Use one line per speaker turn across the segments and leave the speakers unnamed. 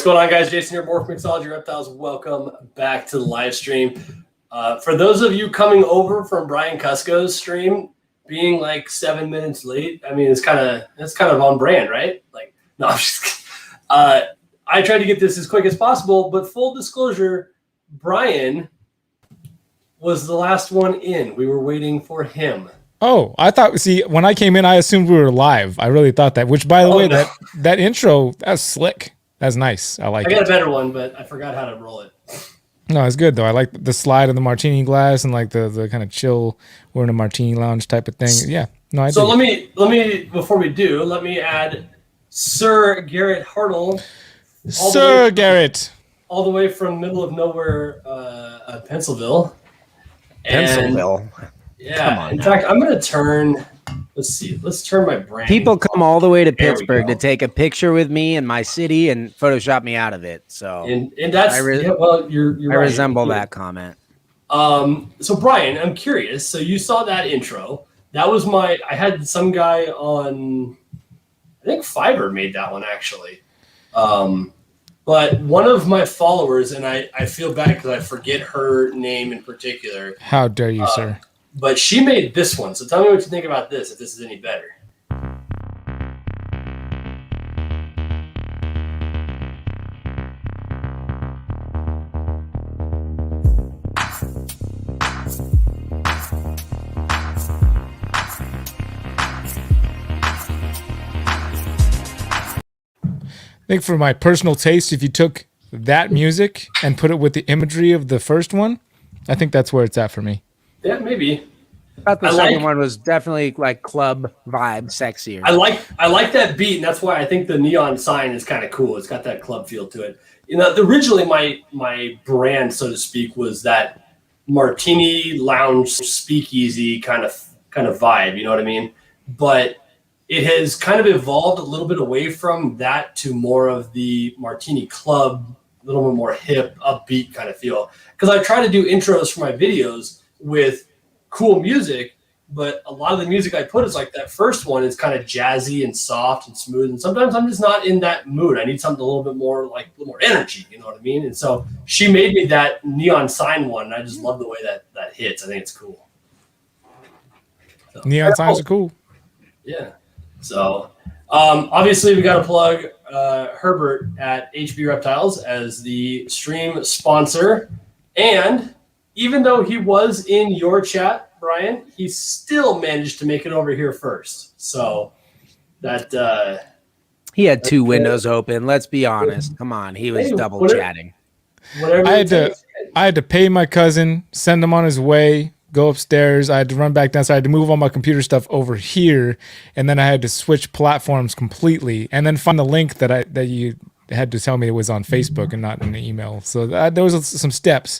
What's going on, guys? Jason here, Morph, Mixology, Reptiles. Welcome back to the live stream. For those of you coming over from Brian Kusko's stream, being like 7 minutes late, I mean, that's kind of on brand, right? Like, no, I'm just kidding. I tried to get this as quick as possible, but full disclosure, Brian was the last one in. We were waiting for him.
Oh, I thought, see, when I came in, I assumed we were live. I really thought that, which, by the way,
no.
that intro, that's slick. That's nice. I like it.
I got a better one, but I forgot how to roll it.
No, it's good, though. I like the slide of the martini glass and like the kind of chill, we're in a martini lounge type of thing. Yeah. No,
So let me, before we do, let me add Sir Garrett Hartle.
Sir Garrett.
All the way from middle of nowhere, Pennsylvania.
Pennsylvania.
Yeah. In fact, I'm going to turn, let's turn my brand.
People come all the way to Pittsburgh to take a picture with me in my city and Photoshop me out of it. So,
and that's, you're
I
right.
resemble that comment.
So Brian, I'm curious. So you saw that intro. That was I had some guy on, I think Fiverr made that one actually. But one of my followers, and I feel bad because I forget her name in particular.
How dare you, sir?
But she made this one. So tell me what you think about this, if this is any better.
I think for my personal taste, if you took that music and put it with the imagery of the first one, I think that's where it's at for me.
Yeah, maybe.
I thought the second one was definitely like club vibe, sexier.
I like that beat, and that's why I think the neon sign is kind of cool. It's got that club feel to it. You know, originally my brand, so to speak, was that martini lounge speakeasy kind of vibe. You know what I mean? But it has kind of evolved a little bit away from that to more of the martini club, a little bit more hip, upbeat kind of feel. Because I try to do intros for my videos with cool music, but a lot of the music I put is like that first one is kind of jazzy and soft and smooth. And sometimes I'm just not in that mood. I need something a little bit more like a little more energy, you know what I mean? And so she made me that neon sign one, and I just love the way that hits. I think it's cool. So,
neon signs are cool.
Yeah. So obviously we got to plug Herbert at HB Reptiles as the stream sponsor. And even though he was in your chat, Brian, he still managed to make it over here first. So that
he had two windows open. Let's be honest. Come on, he was double chatting.
I had to pay my cousin, send him on his way, go upstairs. I had to run back down. So I had to move all my computer stuff over here, and then I had to switch platforms completely, and then find the link that you had to tell me it was on Facebook and not in the email. So there was some steps.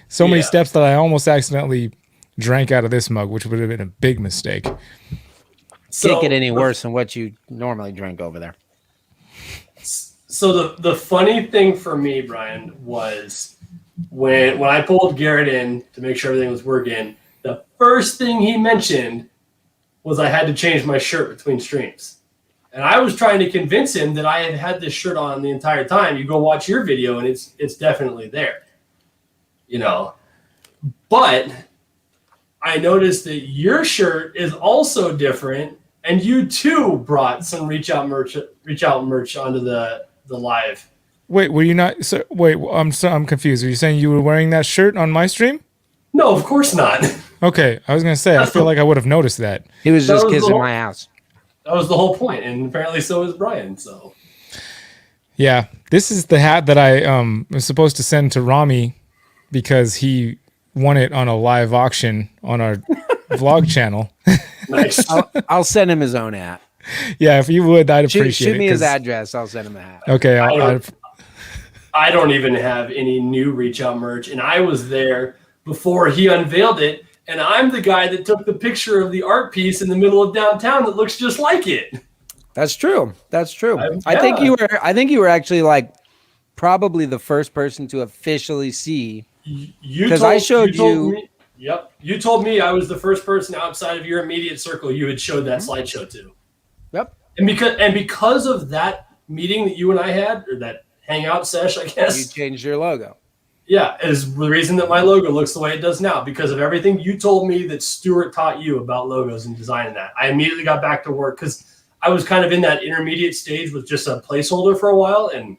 So many steps that I almost accidentally drank out of this mug, which would have been a big mistake.
Can't get any worse than what you normally drink over there.
So the funny thing for me, Brian, was when I pulled Garrett in to make sure everything was working, the first thing he mentioned was I had to change my shirt between streams. And I was trying to convince him that I had had this shirt on the entire time. You go watch your video and it's definitely there. You know, but I noticed that your shirt is also different, and you too brought some reach out merch onto the live.
Wait, were you not? So, wait, I'm confused. Are you saying you were wearing that shirt on my stream?
No, of course not.
Okay, I was gonna say I feel like I would have noticed that.
He was just kissing my ass.
That was the whole point, and apparently so is Brian. So,
yeah, this is the hat that I was supposed to send to Rami, because he won it on a live auction on our vlog channel.
Nice.
I'll send him his own hat.
Yeah, if you would, I'd appreciate it.
Shoot me his address. I'll send him a hat.
Okay.
I don't even have any new reach out merch, and I was there before he unveiled it, and I'm the guy that took the picture of the art piece in the middle of downtown that looks just like it.
That's true. That's true. I think you were actually like probably the first person to officially see. Because I showed you.
Yep. You told me I was the first person outside of your immediate circle you had showed that slideshow to.
Yep.
And because of that meeting that you and I had, or that hangout sesh, I guess.
You changed your logo.
Yeah, is the reason that my logo looks the way it does now, because of everything you told me that Stuart taught you about logos and designing that. I immediately got back to work because I was kind of in that intermediate stage with just a placeholder for a while, and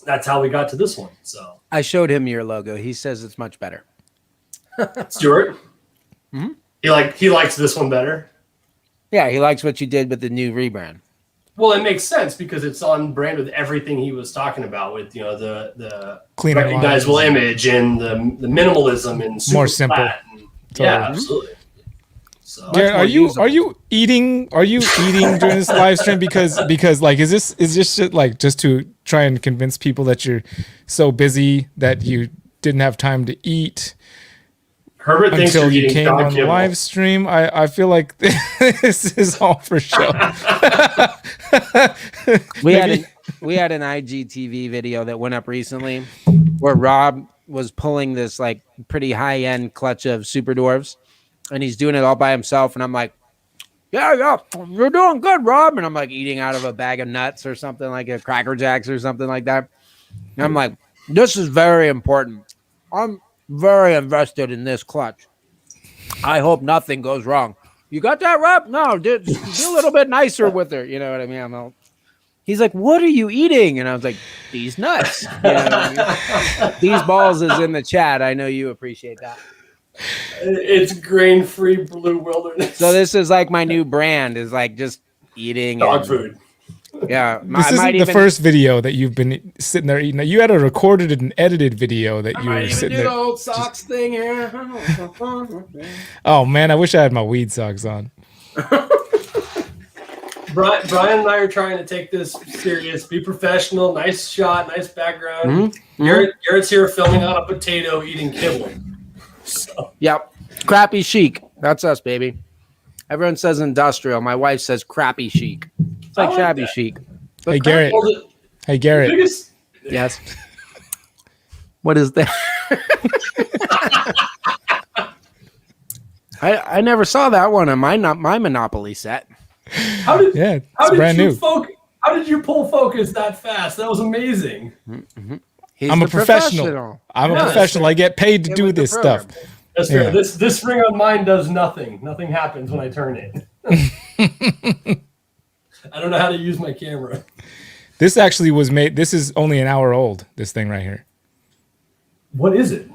that's how we got to this one. So
I showed him your logo. He says it's much better.
Stuart, he likes this one better.
Yeah, he likes what you did with the new rebrand.
Well, it makes sense because it's on brand with everything he was talking about, with the
Clean
recognizable image and the minimalism and super
more simple.
Flat and, yeah, absolutely. So
Garrett, are you eating during this live stream because like is this shit like just to try and convince people that you're so busy that you didn't have time to eat?
Herbert thinks
until
you're
you came on the
kibble.
live stream. I feel like this is all for show.
We had an IGTV video that went up recently where Rob was pulling this like pretty high end clutch of Super Dwarfs, and he's doing it all by himself. And I'm like, yeah, you're doing good, Rob. And I'm like eating out of a bag of nuts or something, like a Cracker Jacks or something like that. And I'm like, this is very important. I'm very invested in this clutch. I hope nothing goes wrong. You got that, Rob? No, do a little bit nicer with her. You know what I mean? He's like, what are you eating? And I was like, these nuts. You know what I mean? These balls is in the chat. I know you appreciate that.
It's grain-free blue wilderness.
So this is like my new brand, is like just eating
dog food.
Yeah.
This isn't the first video that you've been sitting there eating. You had a recorded and edited video that you were sitting there.
The old socks thing here.
Oh man, I wish I had my weed socks on.
Brian and I are trying to take this serious, be professional, nice shot, nice background. Garrett's here filming on a potato eating kibble. So.
Yep. Crappy chic. That's us, baby. Everyone says industrial. My wife says crappy chic. It's like shabby chic. But
hey, Garrett. Hey, Garrett.
Yes. What is that? I never saw that one on my Monopoly set.
How did you pull focus that fast? That was amazing.
Mm-hmm.
I'm a professional. I'm a professional. I get paid to do this stuff.
That's fair. This ring on mine does nothing. Nothing happens when I turn it. I don't know how to use my camera.
This actually was made. This is only an hour old. This thing right here.
What is it?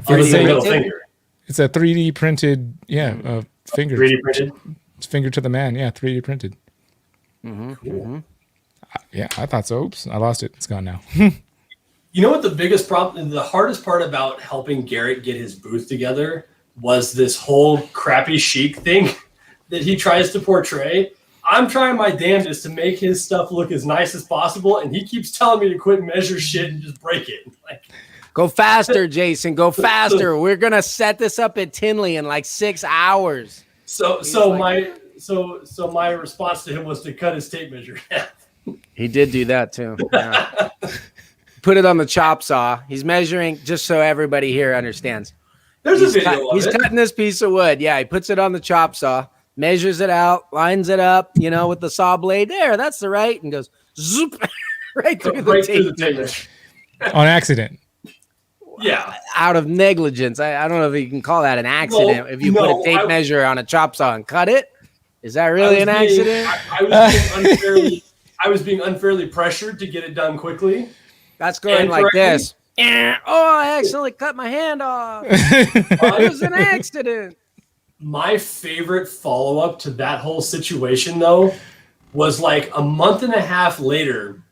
It's a 3D printed. Yeah, finger.
3D printed.
It's finger to the man. Yeah, 3D printed.
Mm-hmm. Cool.
Yeah, I thought so. Oops, I lost it. It's gone now.
You know what the biggest problem, the hardest part about helping Garrett get his booth together was this whole crappy chic thing that he tries to portray. I'm trying my damnedest to make his stuff look as nice as possible, and he keeps telling me to quit measure shit and just break it. Like,
go faster, Jason. Go faster. We're gonna set this up at Tinley in like 6 hours.
So my response to him was to cut his tape measure in half.
He did do that too. Yeah. Put it on the chop saw. He's measuring, just so everybody here understands.
There's a video
He's cutting this piece of wood. Yeah, he puts it on the chop saw, measures it out, lines it up, with the saw blade. There, that's the right, and goes zoop right through the tape measure.
On accident.
Yeah.
Out of negligence. I don't know if you can call that an accident. If you put a tape measure on a chop saw and cut it, is that really an accident?
I was being unfairly pressured to get it done quickly.
That's going like this. Oh, I accidentally cut my hand off. It was an accident.
My favorite follow-up to that whole situation, though, was like a month and a half later,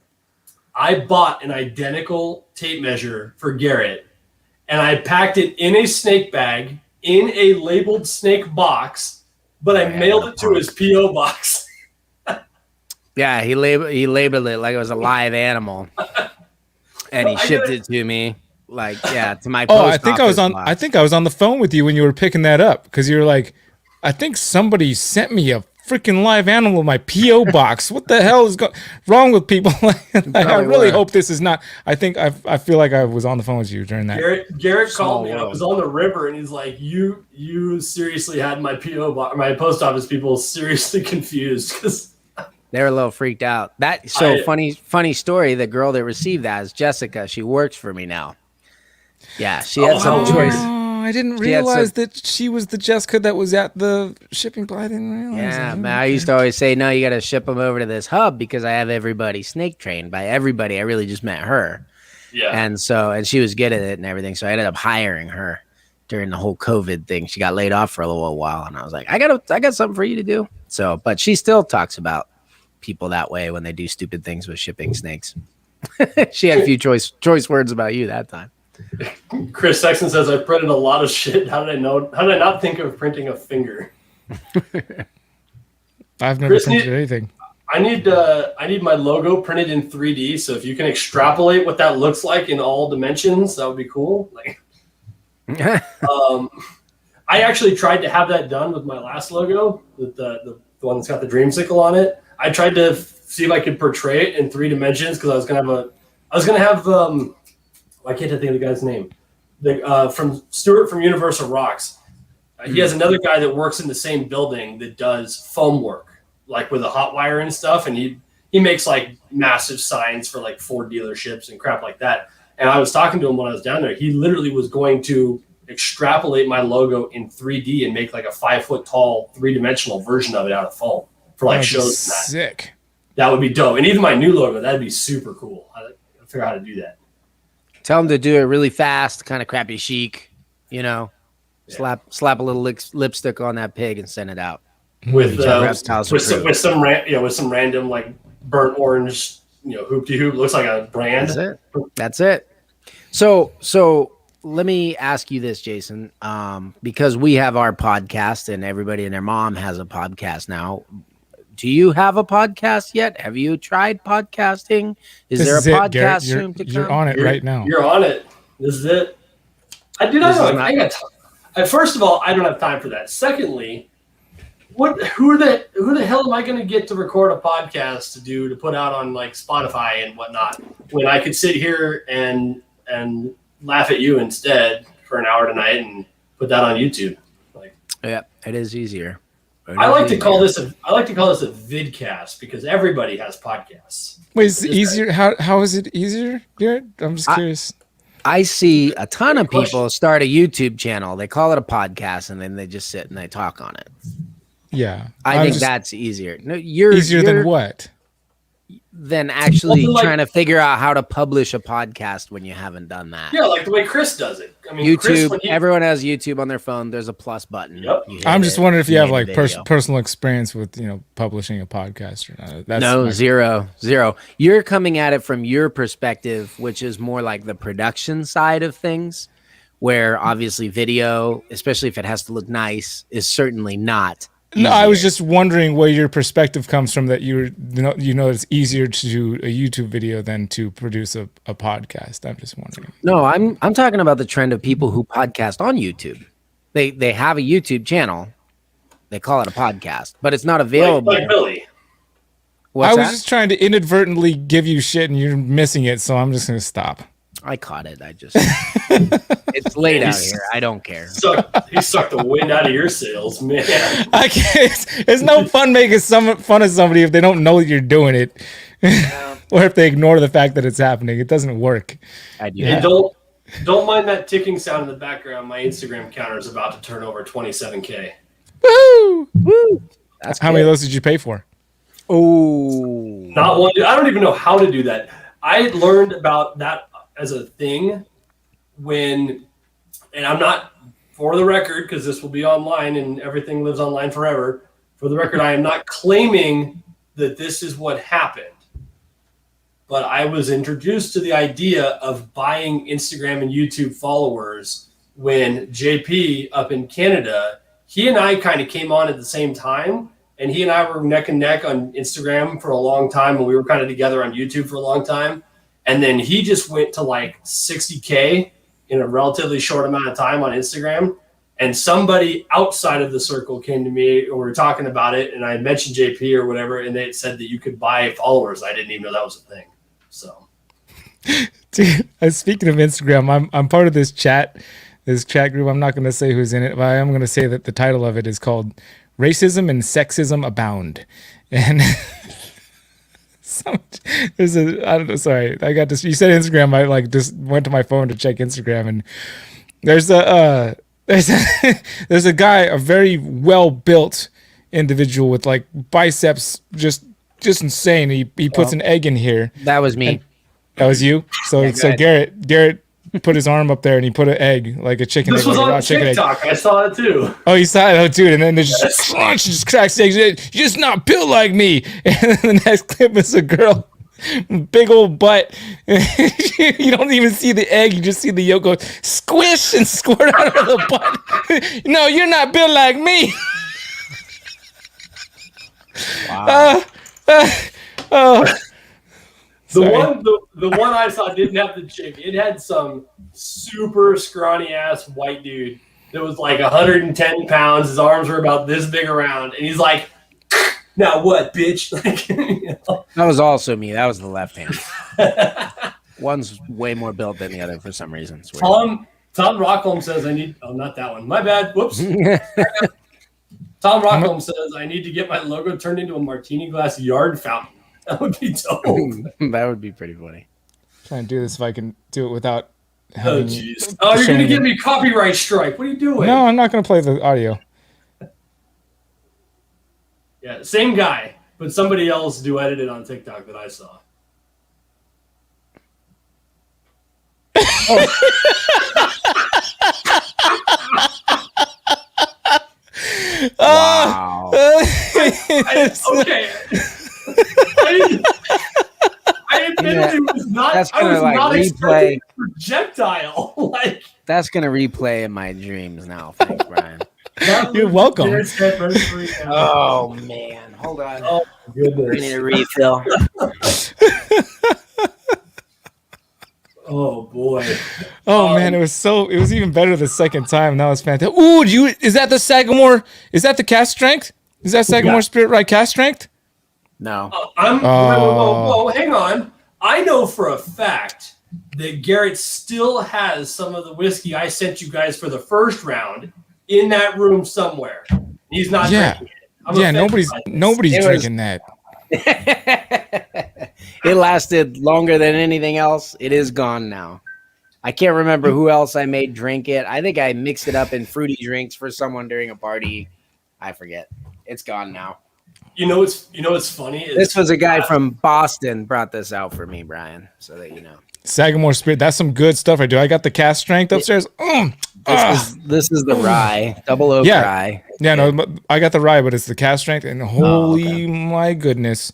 I bought an identical tape measure for Garrett, and I packed it in a snake bag, in a labeled snake box, but I mailed it to his P.O. box.
Yeah, he labeled it like it was a live animal. And he shipped it to me, to my post
I think I was on the phone with you when you were picking that up, because you were like, I think somebody sent me a freaking live animal in my P.O. box. What the hell is wrong with people? I really hope this is not. I feel like I was on the phone with you during that.
Garrett called me. I was on the river, and he's like, "You seriously had my P.O. box, my post office people seriously confused because
They were a little freaked out. Funny story. The girl that received that is Jessica. She works for me now. Yeah, she had some choice.
Oh, I didn't realize that she was the Jessica that was at the shipping. I didn't realize.
Yeah,
that.
man. I used to always say, no, you got to ship them over to this hub because I have everybody snake trained. By everybody, I really just meant her.
Yeah.
And she was good at it and everything. So I ended up hiring her during the whole COVID thing. She got laid off for a little while, and I was like, I got something for you to do. So, but she still talks about people that way when they do stupid things with shipping snakes. She had a few choice words about you that time.
Chris Sexton says, I printed a lot of shit. How did I not think of printing a finger?
I've never printed anything.
I need my logo printed in 3D. So if you can extrapolate what that looks like in all dimensions, that would be cool. Like, I actually tried to have that done with my last logo, with the one that's got the dreamsicle on it. I tried to see if I could portray it in 3 dimensions because I was gonna have I can't think of the guy's name. From Stuart from Universal Rocks. He has another guy that works in the same building that does foam work, like with a hot wire and stuff. And he makes like massive signs for like Ford dealerships and crap like that. And I was talking to him when I was down there. He literally was going to extrapolate my logo in 3D and make like a 5 foot tall 3-dimensional version of it out of foam for like shows.
Sick.
That would be dope. And even my new logo, that'd be super cool. I figure out how to do that.
Tell them to do it really fast, kind of crappy chic, slap a little lipstick on that pig and send it out.
With some random like burnt orange, hoop-de-hoop. Looks like a brand.
That's it. So let me ask you this, Jason, because we have our podcast and everybody and their mom has a podcast now. Do you have a podcast yet? Have you tried podcasting? Is there a podcast soon to come?
You're on it right now.
You're on it. This is it. I do not know. I got time. First of all, I don't have time for that. Secondly, who the hell am I going to get to record a podcast to put out on like Spotify and whatnot when I could sit here and laugh at you instead for an hour tonight and put that on YouTube?
Yeah, it is easier.
I like to call this a vidcast because everybody has podcasts.
Wait, is it easier? How is it easier, Garrett? I'm just curious.
I see a ton of people start a YouTube channel. They call it a podcast, and then they just sit and they talk on it.
Yeah,
I think that's easier. No,
easier than what?
Than actually trying to figure out how to publish a podcast when you haven't done that.
Yeah, like the way Chris does it. I mean,
YouTube. Everyone has YouTube on their phone. There's a plus button.
Yep.
I'm just wondering if you have like personal experience with publishing a podcast or not.
No, zero. You're coming at it from your perspective, which is more like the production side of things, where obviously video, especially if it has to look nice, is certainly not.
No, I was just wondering where your perspective comes from, that it's easier to do a YouTube video than to produce a podcast. I'm just wondering.
No, I'm talking about the trend of people who podcast on YouTube. They have a YouTube channel. They call it a podcast, but it's not available.
Like Billy.
I was just trying to inadvertently give you shit and you're missing it, so I'm just going to stop.
I caught it. It's late out here. I don't care.
He sucked the wind out of your sails, man.
I can't. It's no fun making fun of somebody if they don't know that you're doing it, or if they ignore the fact that it's happening. It doesn't work.
I do.
And don't mind that ticking sound in the background. My Instagram counter is about to turn over 27K.
Woo! That's how many of those did you pay for?
Oh,
not one. I don't even know how to do that. I learned about that as a thing and I'm not, for the record, because this will be online and everything lives online forever. For the record, I am not claiming that this is what happened, but I was introduced to the idea of buying Instagram and YouTube followers when JP up in Canada, he and I kind of came on at the same time, and he and I were neck and neck on Instagram for a long time, and we were kind of together on YouTube for a long time. And then he just went to like 60K in a relatively short amount of time on Instagram. And somebody outside of the circle came to me, and we were talking about it, and I mentioned JP or whatever, and they said that you could buy followers. I didn't even know that was a thing. So,
dude, speaking of Instagram, I'm part of this chat group. I'm not going to say who's in it, but I am going to say that the title of it is called "Racism and Sexism Abound," and I don't know. Sorry, I got this. You said Instagram. I like just went to my phone to check Instagram, and there's there's a guy, a very well built individual with like biceps, just insane. He puts an egg in here.
That was me.
That was you. So
Yeah,
Garrett put his arm up there and he put an egg, like a chicken
This
egg.
was
like a
on
raw chicken egg.
TikTok. I saw it too.
Oh, you saw it? Oh, dude. And then there's just crunch, just cracks the eggs. You're just not built like me. And then the next clip is a girl, big old butt. You don't even see the egg. You just see the yolk go squish and squirt out of the butt. No, you're not built like me.
Wow.
The one I saw didn't have the chick. It had some super scrawny ass white dude that was like 110 pounds. His arms were about this big around, and he's like, "Now what, bitch?" Like,
That was also me. That was the left hand. One's way more built than the other for some reason. It's weird.
Tom Rockholm says I need. Oh, not that one. My bad. Whoops. Tom Rockholm says I need to get my logo turned into a martini glass yard fountain. That would be dope.
That would be pretty funny.
Trying to do this if I can do it without.
Oh jeez. Oh, you're gonna give me copyright strike. What are you doing?
No, I'm not gonna play the audio.
Yeah, same guy, but somebody else duetted it on TikTok that I saw.
Wow.
Okay. I admit it was not.
That's
I
gonna,
was
like,
not expecting
replay.
projectile. Like
That's going to replay in my dreams now. Thanks, Brian.
that
You're
was
welcome.
Garrett's head right free now.
Oh, man. Hold on.
Oh
I
goodness.
need a refill.
Oh boy.
Oh man, it was even better the second time. That was fantastic. Ooh, is that the Sagamore? Is that the cast strength? Is that Sagamore Spirit Ride cast strength?
No.
Whoa, hang on. I know for a fact that Garrett still has some of the whiskey I sent you guys for the first round in that room somewhere. He's not drinking it.
Yeah, nobody's drinking that.
It lasted longer than anything else. It is gone now. I can't remember who else I made drink it. I think I mixed it up in fruity drinks for someone during a party. I forget. It's gone now.
You know what's funny?
This was a guy from Boston brought this out for me, Brian, so that you know.
Sagamore Spirit, that's some good stuff right there. I got the cast strength upstairs.
This is the rye, double oak rye.
Yeah, no, but I got the rye, but it's the cast strength, and holy my goodness.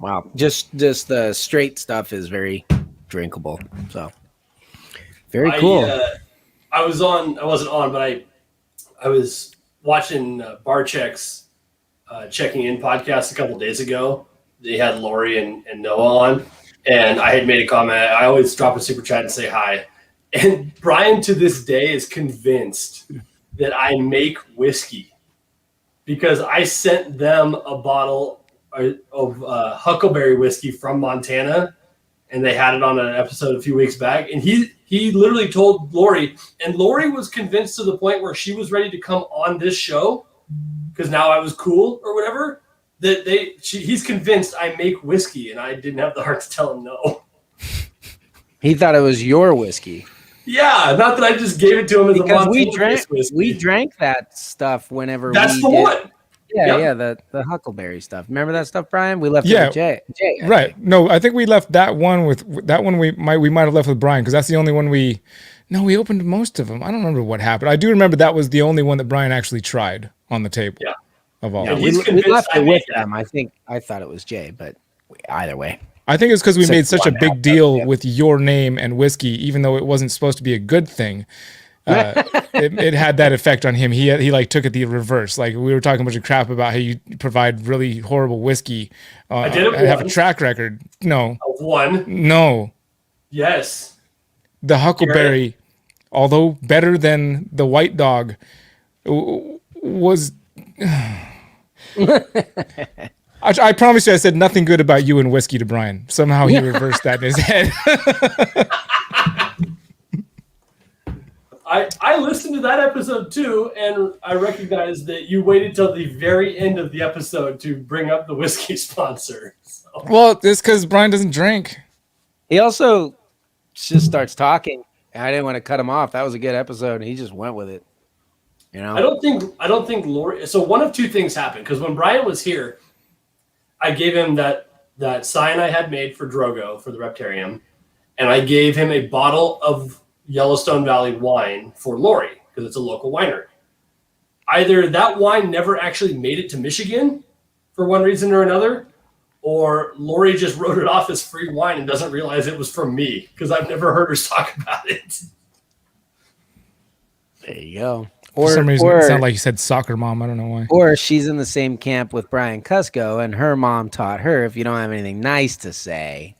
Wow. Just the straight stuff is very drinkable. So very cool.
I wasn't on, but I was watching Barcheck's checking in podcast a couple days ago. They had Lori and Noah on, and I had made a comment. I always drop a super chat and say hi. And Brian to this day is convinced that I make whiskey because I sent them a bottle of huckleberry whiskey from Montana, and they had it on an episode a few weeks back. And he literally told Lori, and Lori was convinced to the point where she was ready to come on this show because now I was cool or whatever. That he's convinced I make whiskey, and I didn't have the heart to tell him no.
He thought it was your whiskey.
Yeah, not that I just gave it to him as
Because
a
we drank that stuff whenever
That's
we
the
did.
one.
Yeah, the huckleberry stuff. Remember that stuff, Brian? We left it with Jay. I
Right.
think.
No, I think we left that one with that one. We might have left with Brian because that's the only one we opened most of them. I don't remember what happened. I do remember that was the only one that Brian actually tried on the table.
Yeah.
Of all.
Yeah,
of them.
he's
We
convinced
left
I
it
made
with
that.
them. I thought it was Jay, but either way.
I think it's because we
Except
made such a
one
big
now.
deal
Yeah.
with your name and whiskey, even though it wasn't supposed to be a good thing. It had that effect on him. He like took it the reverse. Like we were talking a bunch of crap about how you provide really horrible whiskey.
I did it
and have a
once.
track record. No,
One.
no.
Yes.
The huckleberry, although better than the white dog, was. I promise you, I said nothing good about you and whiskey to Brian. Somehow he reversed that in his head.
I listened to that episode too, and I recognized that you waited till the very end of the episode to bring up the whiskey sponsor. So.
Well, it's because Brian doesn't drink.
He also just starts talking. And I didn't want to cut him off. That was a good episode, and he just went with it. You know,
I don't think Lori. So one of two things happened, because when Brian was here, I gave him that sign I had made for Drogo for the Reptarium, and I gave him a bottle of Yellowstone Valley wine for Lori because it's a local winery. Either that wine never actually made it to Michigan for one reason or another, or Lori just wrote it off as free wine and doesn't realize it was from me because I've never heard her talk about it.
there you go.
For some reason, it sounded like you said soccer mom. I don't know why.
Or she's in the same camp with Brian Kusko, and her mom taught her, if you don't have anything nice to say,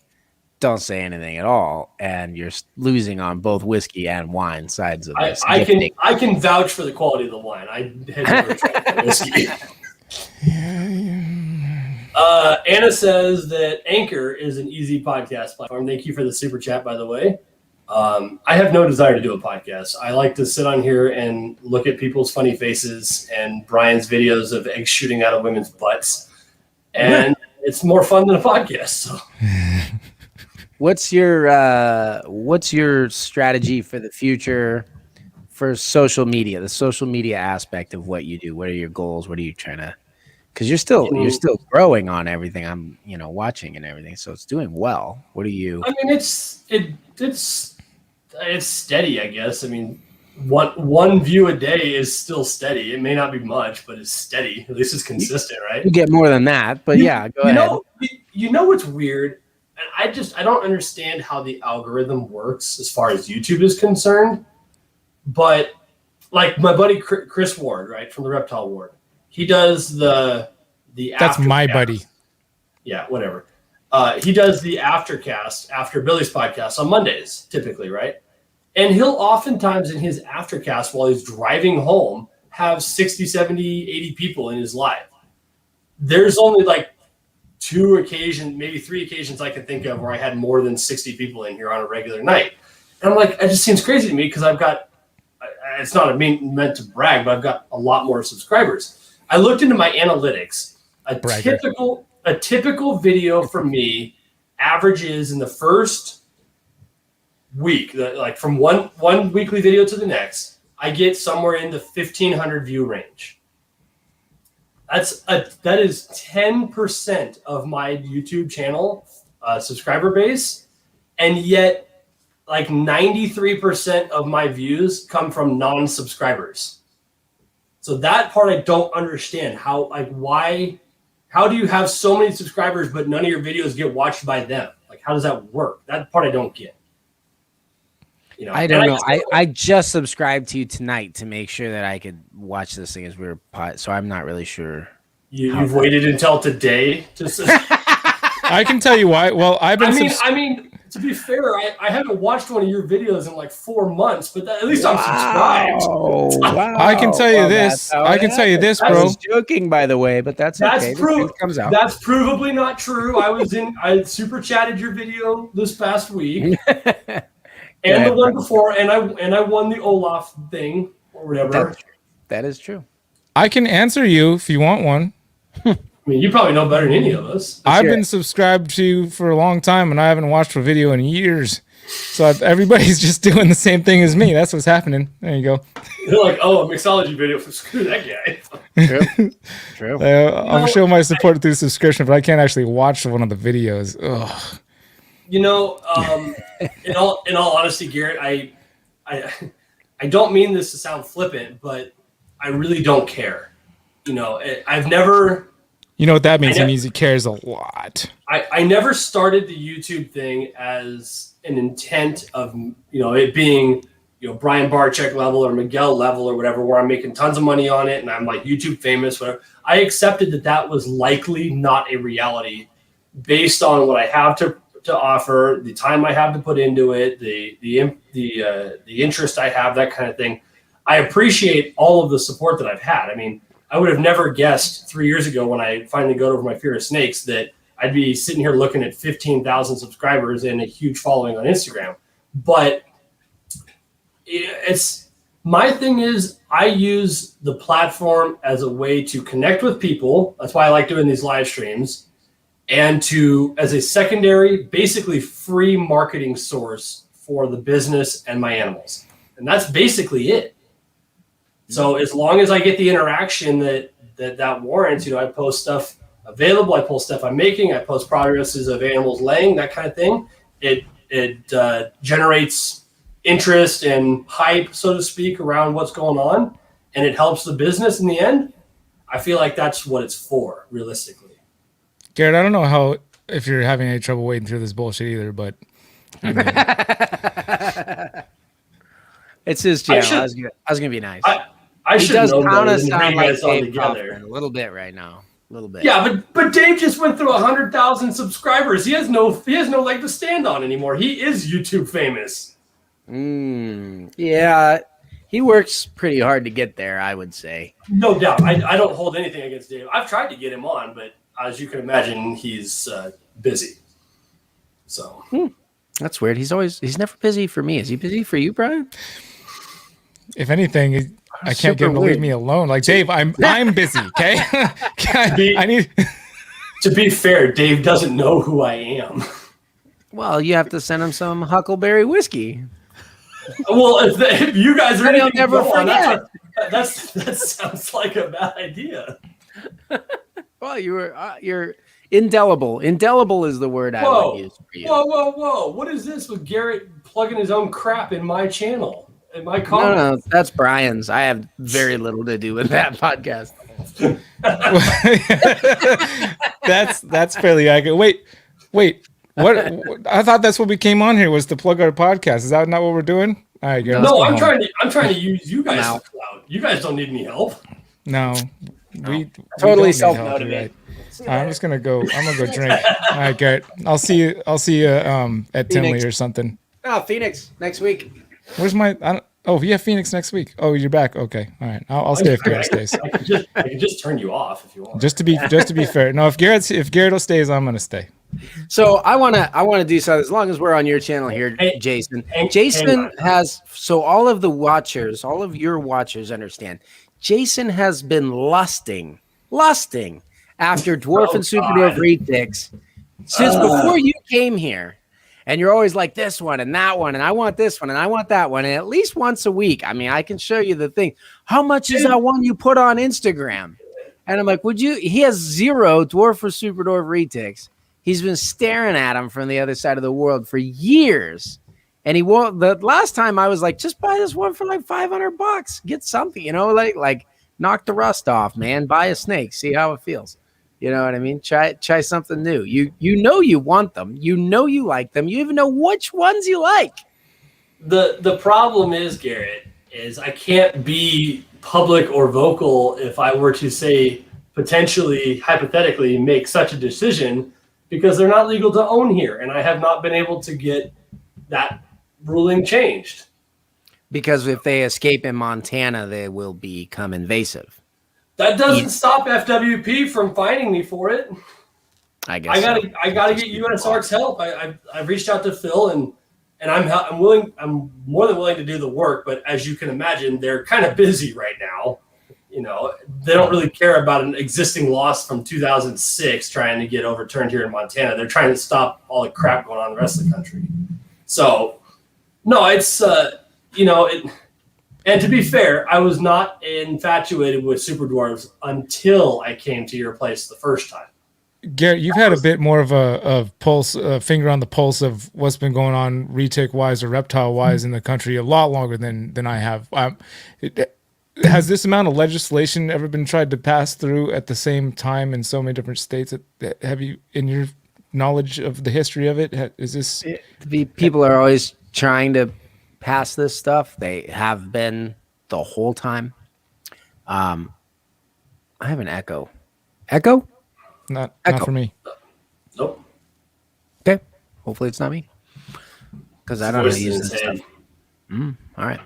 don't say anything at all, and you're losing on both whiskey and wine sides of this.
I can vouch for the quality of the wine. I had never tried the whiskey. Anna says that Anchor is an easy podcast platform. Thank you for the super chat, by the way. I have no desire to do a podcast. I like to sit on here and look at people's funny faces and Brian's videos of eggs shooting out of women's butts, and it's more fun than a podcast. So.
What's your strategy for the future for social media? The social media aspect of what you do. What are your goals? What are you trying to? Because you're still growing on everything I'm watching and everything, so it's doing well. What are you?
I mean, it's steady, I guess. I mean, one view a day is still steady. It may not be much, but it's steady. At least it's consistent, right?
You get more than that, but yeah, go ahead.
You know what's weird? And I don't understand how the algorithm works as far as YouTube is concerned. But like my buddy Chris Ward, right, from the Reptile Ward, he does the
That's my buddy.
Yeah, whatever. He does the aftercast after Billy's podcast on Mondays, typically, right? And he'll oftentimes in his aftercast while he's driving home have 60, 70, 80 people in his live. There's only like 2 occasions, maybe 3 occasions I can think of where I had more than 60 people in here on a regular night. And I'm like, it just seems crazy to me because I've got, it's not meant to brag, but I've got a lot more subscribers. I looked into my analytics. A typical video for me averages in the first week, like from one weekly video to the next, I get somewhere in the 1,500 view range. That is 10% of my YouTube channel subscriber base, and yet like 93% of my views come from non-subscribers. So that part I don't understand. How do you have so many subscribers but none of your videos get watched by them? Like, how does that work? That part I don't get.
I don't know. I just subscribed to you tonight to make sure that I could watch this thing as we were so I'm not really sure.
You've waited until today to
I can tell you why. Well, I
mean, to be fair, I haven't watched one of your videos in like 4 months, but at least I'm subscribed.
Wow. I can tell you this. I can tell you this, bro.
I was joking, by the way, but that's okay. Comes out.
That's provably not true. I super chatted your video this past week. And the one before, and I won the Olaf thing or whatever.
That is true.
I can answer you if you want one.
I mean, you probably know better than any of us.
I've been subscribed to you for a long time, and I haven't watched a video in years. So everybody's just doing the same thing as me. That's what's happening. There you go.
They're like, oh, a Mixology video. Screw that guy.
True.
I'll show my support through subscription, but I can't actually watch one of the videos. Ugh.
In all honesty, Garrett, I don't mean this to sound flippant, but I really don't care. I've never.
You know what that means? It means he cares a lot.
I never started the YouTube thing as an intent of it being Brian Barczyk level or Miguel level or whatever, where I'm making tons of money on it and I'm like YouTube famous, whatever. I accepted that was likely not a reality based on what I have to offer, the time I have to put into it, the interest I have, that kind of thing. I appreciate all of the support that I've had. I mean, I would have never guessed 3 years ago when I finally got over my fear of snakes that I'd be sitting here looking at 15,000 subscribers and a huge following on Instagram. But my thing is I use the platform as a way to connect with people. That's why I like doing these live streams. and to, as a secondary, basically free marketing source for the business and my animals. And that's basically it. So as long as I get the interaction that warrants, I post stuff available, I post stuff I'm making, I post progresses of animals laying, that kind of thing. It generates interest and hype, so to speak, around what's going on, and it helps the business in the end. I feel like that's what it's for, realistically.
Garrett, I don't know if you're having any trouble wading through this bullshit either, but I mean,
it's his channel. I was gonna be nice.
I should
does
know
kind of
that
sound like Dave
together
Kaufman a little bit right now. A little bit.
Yeah, but Dave just went through 100,000 subscribers. He has no leg to stand on anymore. He is YouTube famous.
Yeah, he works pretty hard to get there, I would say.
No doubt. I don't hold anything against Dave. I've tried to get him on, but as you can imagine, he's busy. So
that's weird. He's never busy for me. Is he busy for you, Brian?
If anything, I can't get him to leave me alone. Like, Dave, I'm busy. Okay, I need.
To be fair, Dave doesn't know who I am.
Well, you have to send him some Huckleberry whiskey.
Well, if you guys are
he'll never forget.
That sounds like a bad idea.
Well, you're indelible. Indelible is the word I would use for you.
Whoa! What is this with Garrett plugging his own crap in my channel? In my comments?
No, that's Brian's. I have very little to do with that podcast.
that's fairly accurate. Wait. What? I thought that's what we came on here was to plug our podcast. Is that not what we're doing? All right, Garrett.
No, I'm trying to use you guys for clout. You guys don't need any help.
No, we
totally self-motivated.
Right. I'm gonna go drink. All right, Garrett. I'll see you at Tinley or something.
No, Phoenix next week.
Where's my? Phoenix next week. Oh, you're back. Okay, all right. I'll stay if Garrett stays.
I can just turn you off if you want.
Just to be fair. No, if Garrett stays, I'm gonna stay.
So I wanna do something as long as we're on your channel here, Jason. Jason has all of your watchers understand. Jason has been lusting after Dwarf and Super Dwarf retics since before you came here. And you're always like this one and that one, and I want this one and I want that one, and at least once a week. I mean, I can show you the thing. How much is that one you put on Instagram? And I'm like, would you? He has 0 Dwarf or Super Dwarf retics. He's been staring at him from the other side of the world for years. And he won't. The last time I was like, just buy this one for like $500. Get something, like knock the rust off, man. Buy a snake, see how it feels. You know what I mean? Try something new. You want them. You like them. You even know which ones you like.
The problem is, Garrett, is I can't be public or vocal if I were to say potentially, hypothetically, make such a decision because they're not legal to own here, and I have not been able to get that ruling changed.
Because if they escape in Montana, they will become invasive.
That doesn't stop FWP from finding me for it.
I guess
I gotta get USARC's help. I've reached out to Phil and I'm more than willing to do the work, but as you can imagine, they're kind of busy right now. They don't really care about an existing loss from 2006 trying to get overturned here in Montana. They're trying to stop all the crap going on in the rest of the country. So, no, it's and to be fair, I was not infatuated with Super Dwarves until I came to your place the first time.
Garrett, you've had a bit more of a pulse, a finger on the pulse of what's been going on retic-wise or reptile-wise in the country a lot longer than I have. Has this amount of legislation ever been tried to pass through at the same time in so many different states? Have you, in your knowledge of the history of it, is this...
People are always trying to pass this stuff. They have been the whole time. I have an echo. Echo?
Not
Echo.
For me.
Nope.
Okay. Hopefully it's not me. Because I don't know how to use this stuff. All right.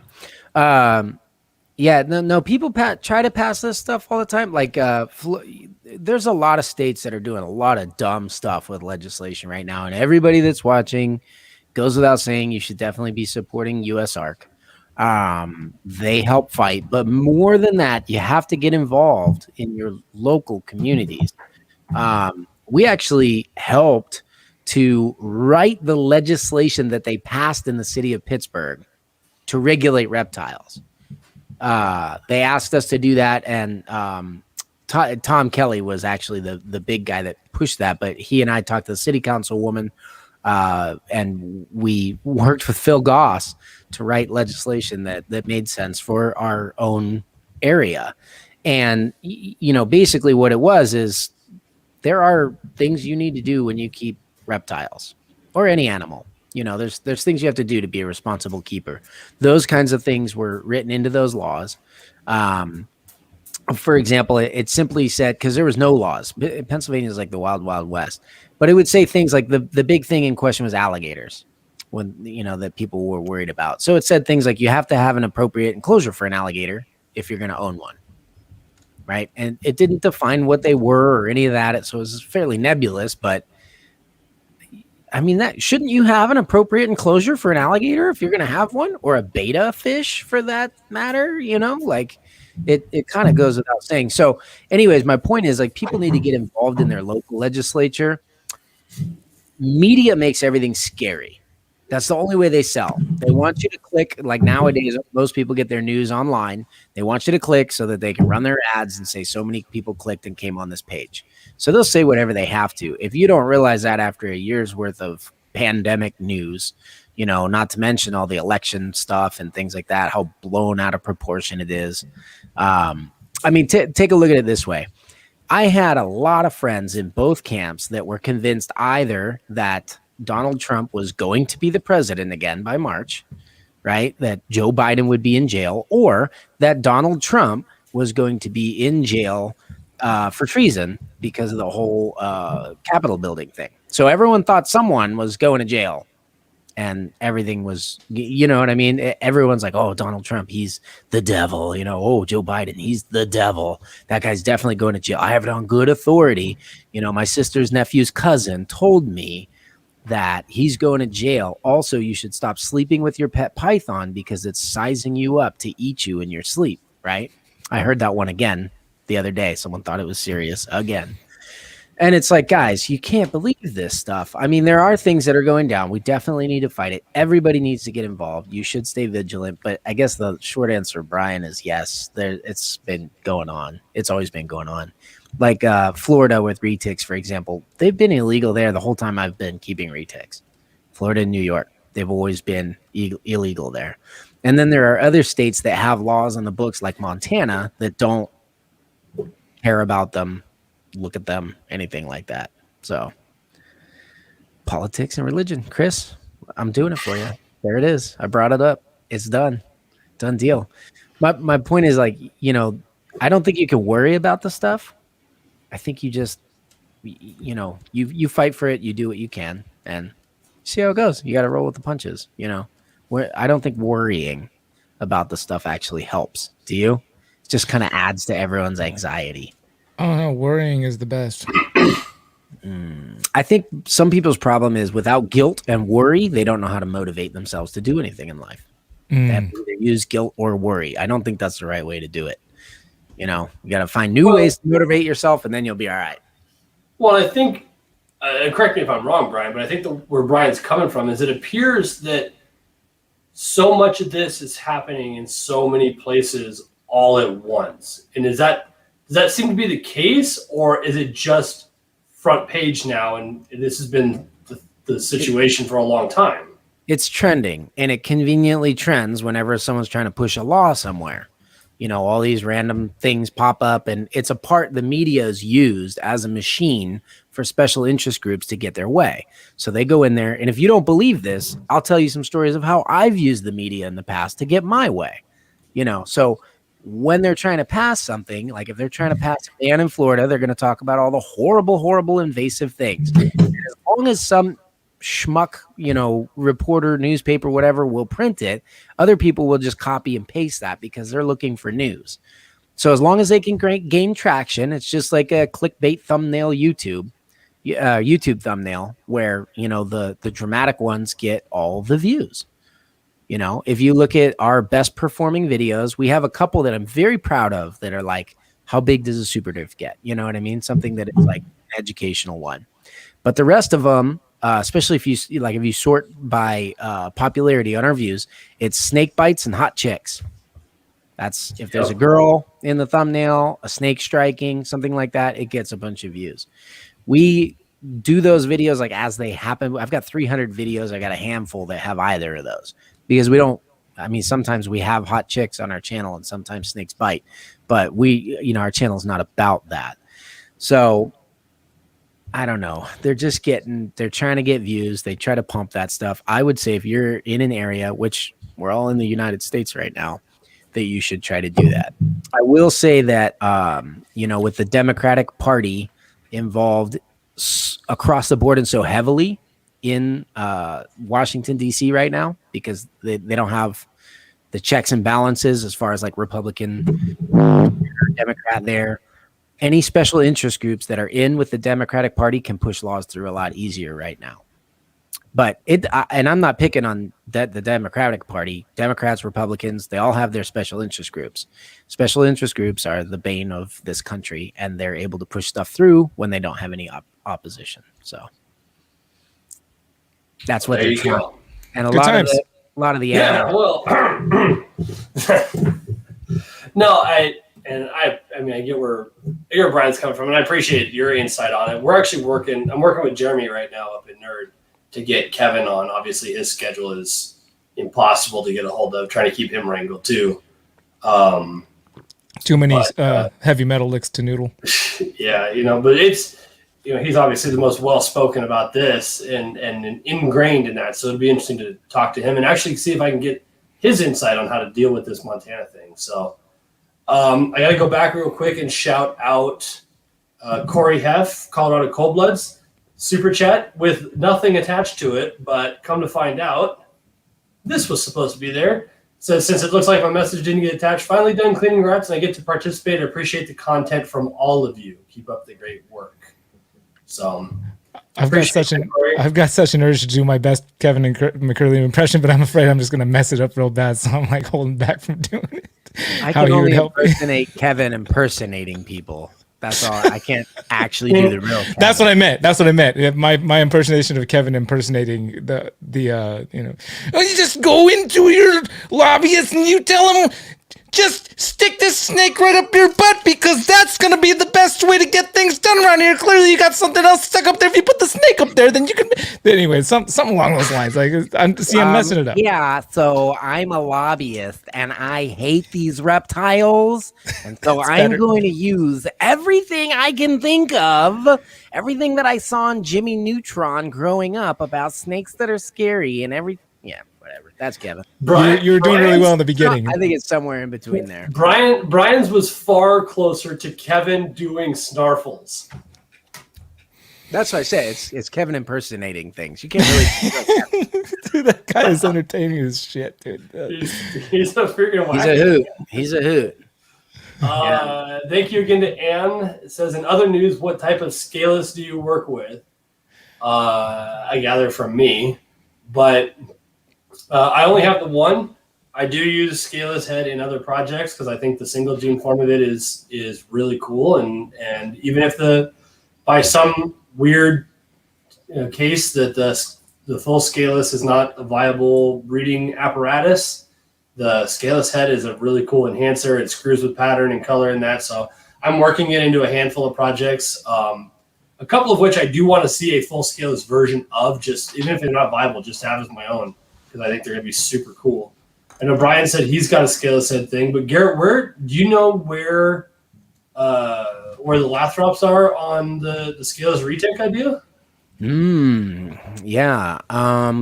Yeah, no. People try to pass this stuff all the time. Like, there's a lot of states that are doing a lot of dumb stuff with legislation right now, and everybody that's watching goes without saying you should definitely be supporting USARC. They help fight, but more than that, you have to get involved in your local communities. we actually helped to write the legislation that they passed in the city of Pittsburgh to regulate reptiles. They asked us to do that, and Tom Kelly was actually the big guy that pushed that. But he and I talked to the city councilwoman, and we worked with Phil Goss to write legislation that made sense for our own area. And basically what it was is there are things you need to do when you keep reptiles or any animal. There's things you have to do to be a responsible keeper. Those kinds of things were written into those laws. For example, it simply said, because there was no laws. Pennsylvania is like the wild, wild west. But it would say things like the big thing in question was alligators, when that people were worried about. So it said things like you have to have an appropriate enclosure for an alligator if you're going to own one. Right. And it didn't define what they were or any of that. So it was fairly nebulous. But I mean, shouldn't you have an appropriate enclosure for an alligator if you're going to have one, or a betta fish for that matter? It kind of goes without saying. So anyways, my point is, like, people need to get involved in their local legislature. Media makes everything scary. That's the only way they sell. They want you to click. Like nowadays, most people get their news online. They want you to click so that they can run their ads and say so many people clicked and came on this page. So they'll say whatever they have to. If you don't realize that after a year's worth of pandemic news, not to mention all the election stuff and things like that, how blown out of proportion it is. Take a look at it this way. I had a lot of friends in both camps that were convinced either that Donald Trump was going to be the president again by March, right? That Joe Biden would be in jail, or that Donald Trump was going to be in jail for treason because of the whole Capitol building thing. So everyone thought someone was going to jail, and everything was, what I mean? Everyone's like, oh, Donald Trump, he's the devil. Oh, Joe Biden, he's the devil. That guy's definitely going to jail. I have it on good authority. My sister's nephew's cousin told me that he's going to jail. Also, you should stop sleeping with your pet python because it's sizing you up to eat you in your sleep, right? I heard that one again the other day. Someone thought it was serious again. And it's like, guys, you can't believe this stuff. I mean, there are things that are going down. We definitely need to fight it. Everybody needs to get involved. You should stay vigilant. But I guess the short answer, Brian, is yes. It's been going on. It's always been going on. Like Florida with retics, for example, they've been illegal there the whole time I've been keeping retics. Florida and New York, they've always been illegal there. And then there are other states that have laws on the books, like Montana, that don't care about them, look at them, anything like that. So politics and religion, Chris, I'm doing it for you. There it is. I brought it up. It's done deal. My point is, like, I don't think you can worry about the stuff. I think you just, you fight for it. You do what you can and see how it goes. You got to roll with the punches, I don't think worrying about the stuff actually helps. Do you? It just kind of adds to everyone's anxiety.
Oh no, worrying is the best.
I think some people's problem is without guilt and worry, they don't know how to motivate themselves to do anything in life. They have to either use guilt or worry. I don't think that's the right way to do it. You got to find new ways to motivate yourself, and then you'll be all right.
Well, I think, correct me if I'm wrong, Brian, but I think where Brian's coming from is it appears that so much of this is happening in so many places all at once. And does that seem to be the case, or is it just front page now, and this has been the situation for a long time?
It's trending, and it conveniently trends whenever someone's trying to push a law somewhere. All these random things pop up, and it's a part the media is used as a machine for special interest groups to get their way. So they go in there, and if you don't believe this, I'll tell you some stories of how I've used the media in the past to get my way. So when they're trying to pass something, like if they're trying to pass a ban in Florida, they're going to talk about all the horrible, horrible invasive things. And as long as some schmuck, reporter, newspaper, whatever will print it, other people will just copy and paste that because they're looking for news. So as long as they can gain traction, it's just like a clickbait thumbnail YouTube thumbnail where, the dramatic ones get all the views. If you look at our best performing videos, we have a couple that I'm very proud of that are like, how big does a Super Dwarf get? You know what I mean? Something that is like educational one. But the rest of them, especially if you sort by popularity on our views, it's snake bites and hot chicks. That's if there's a girl in the thumbnail, a snake striking, something like that, it gets a bunch of views. We do those videos like as they happen. I've got 300 videos. I got a handful that have either of those because sometimes we have hot chicks on our channel and sometimes snakes bite, but our channel is not about that. So I don't know. They're trying to get views. They try to pump that stuff. I would say if you're in an area, which we're all in the United States right now, that you should try to do that. I will say that, with the Democratic Party involved across the board and so heavily in Washington, D.C. right now, because they don't have the checks and balances as far as like Republican or Democrat there. Any special interest groups that are in with the Democratic Party can push laws through a lot easier right now. But and I'm not picking on the Democratic Party. Democrats, Republicans, they all have their special interest groups. Special interest groups are the bane of this country, and they're able to push stuff through when they don't have any opposition. So that's what they're doing. And a lot of the
well, no, I get where Brian's coming from, and I appreciate your insight on it. I'm working with Jeremy right now up in Nerd to get Kevin on. Obviously his schedule is impossible to get a hold of, trying to keep him wrangled too.
Too many heavy metal licks to noodle.
Yeah, but it's, he's obviously the most well-spoken about this and ingrained in that. So it'll be interesting to talk to him and actually see if I can get his insight on how to deal with this Montana thing. So I got to go back real quick and shout out Corey Heff, Colorado Cold Bloods, super chat with nothing attached to it, but come to find out, this was supposed to be there. So since it looks like my message didn't get attached, finally done cleaning rats and I get to participate. I appreciate the content from all of you. Keep up the great work. So
I've got such an urge to do my best Kevin and McCurley impression, but I'm afraid I'm just going to mess it up real bad. So I'm like holding back from doing it.
I can only impersonate Kevin impersonating people. That's all. I can't actually do the real Kevin.
That's what I meant. My impersonation of Kevin impersonating you just go into your lobbyist and you tell him, just stick this snake right up your butt because that's going to be the best way to get things done around here. Clearly, you got something else stuck up there. If you put the snake up there, then you can... Anyway, something along those lines. Like, I'm messing it up.
Yeah, so I'm a lobbyist, and I hate these reptiles. And so I'm going to use everything I can think of, everything that I saw on Jimmy Neutron growing up about snakes that are scary and everything. Yeah. Whatever. That's Kevin.
You were doing really well in the beginning.
I think it's somewhere in between there.
Brian's was far closer to Kevin doing snarfles.
That's what I say. It's Kevin impersonating things. You can't really.
Dude, that guy is entertaining as shit, dude.
He's a freaking.
He's a hoot.
Thank you again to Anne. It says, in other news, what type of Scaleless do you work with? I gather from me, but. I only have the one. I do use Scaleless head in other projects because I think the single gene form of it is really cool. And even if by some weird case that the full Scaleless is not a viable breeding apparatus, the Scaleless head is a really cool enhancer. It screws with pattern and color and that. So I'm working it into a handful of projects. A couple of which I do want to see a full Scaleless version of, just even if they're not viable, just to have as my own. Because I think they're going to be super cool. I know Brian said he's got a Scaleless head thing, but Garrett, do you know where the Lathrops are on the Scaleless retake idea?
Yeah.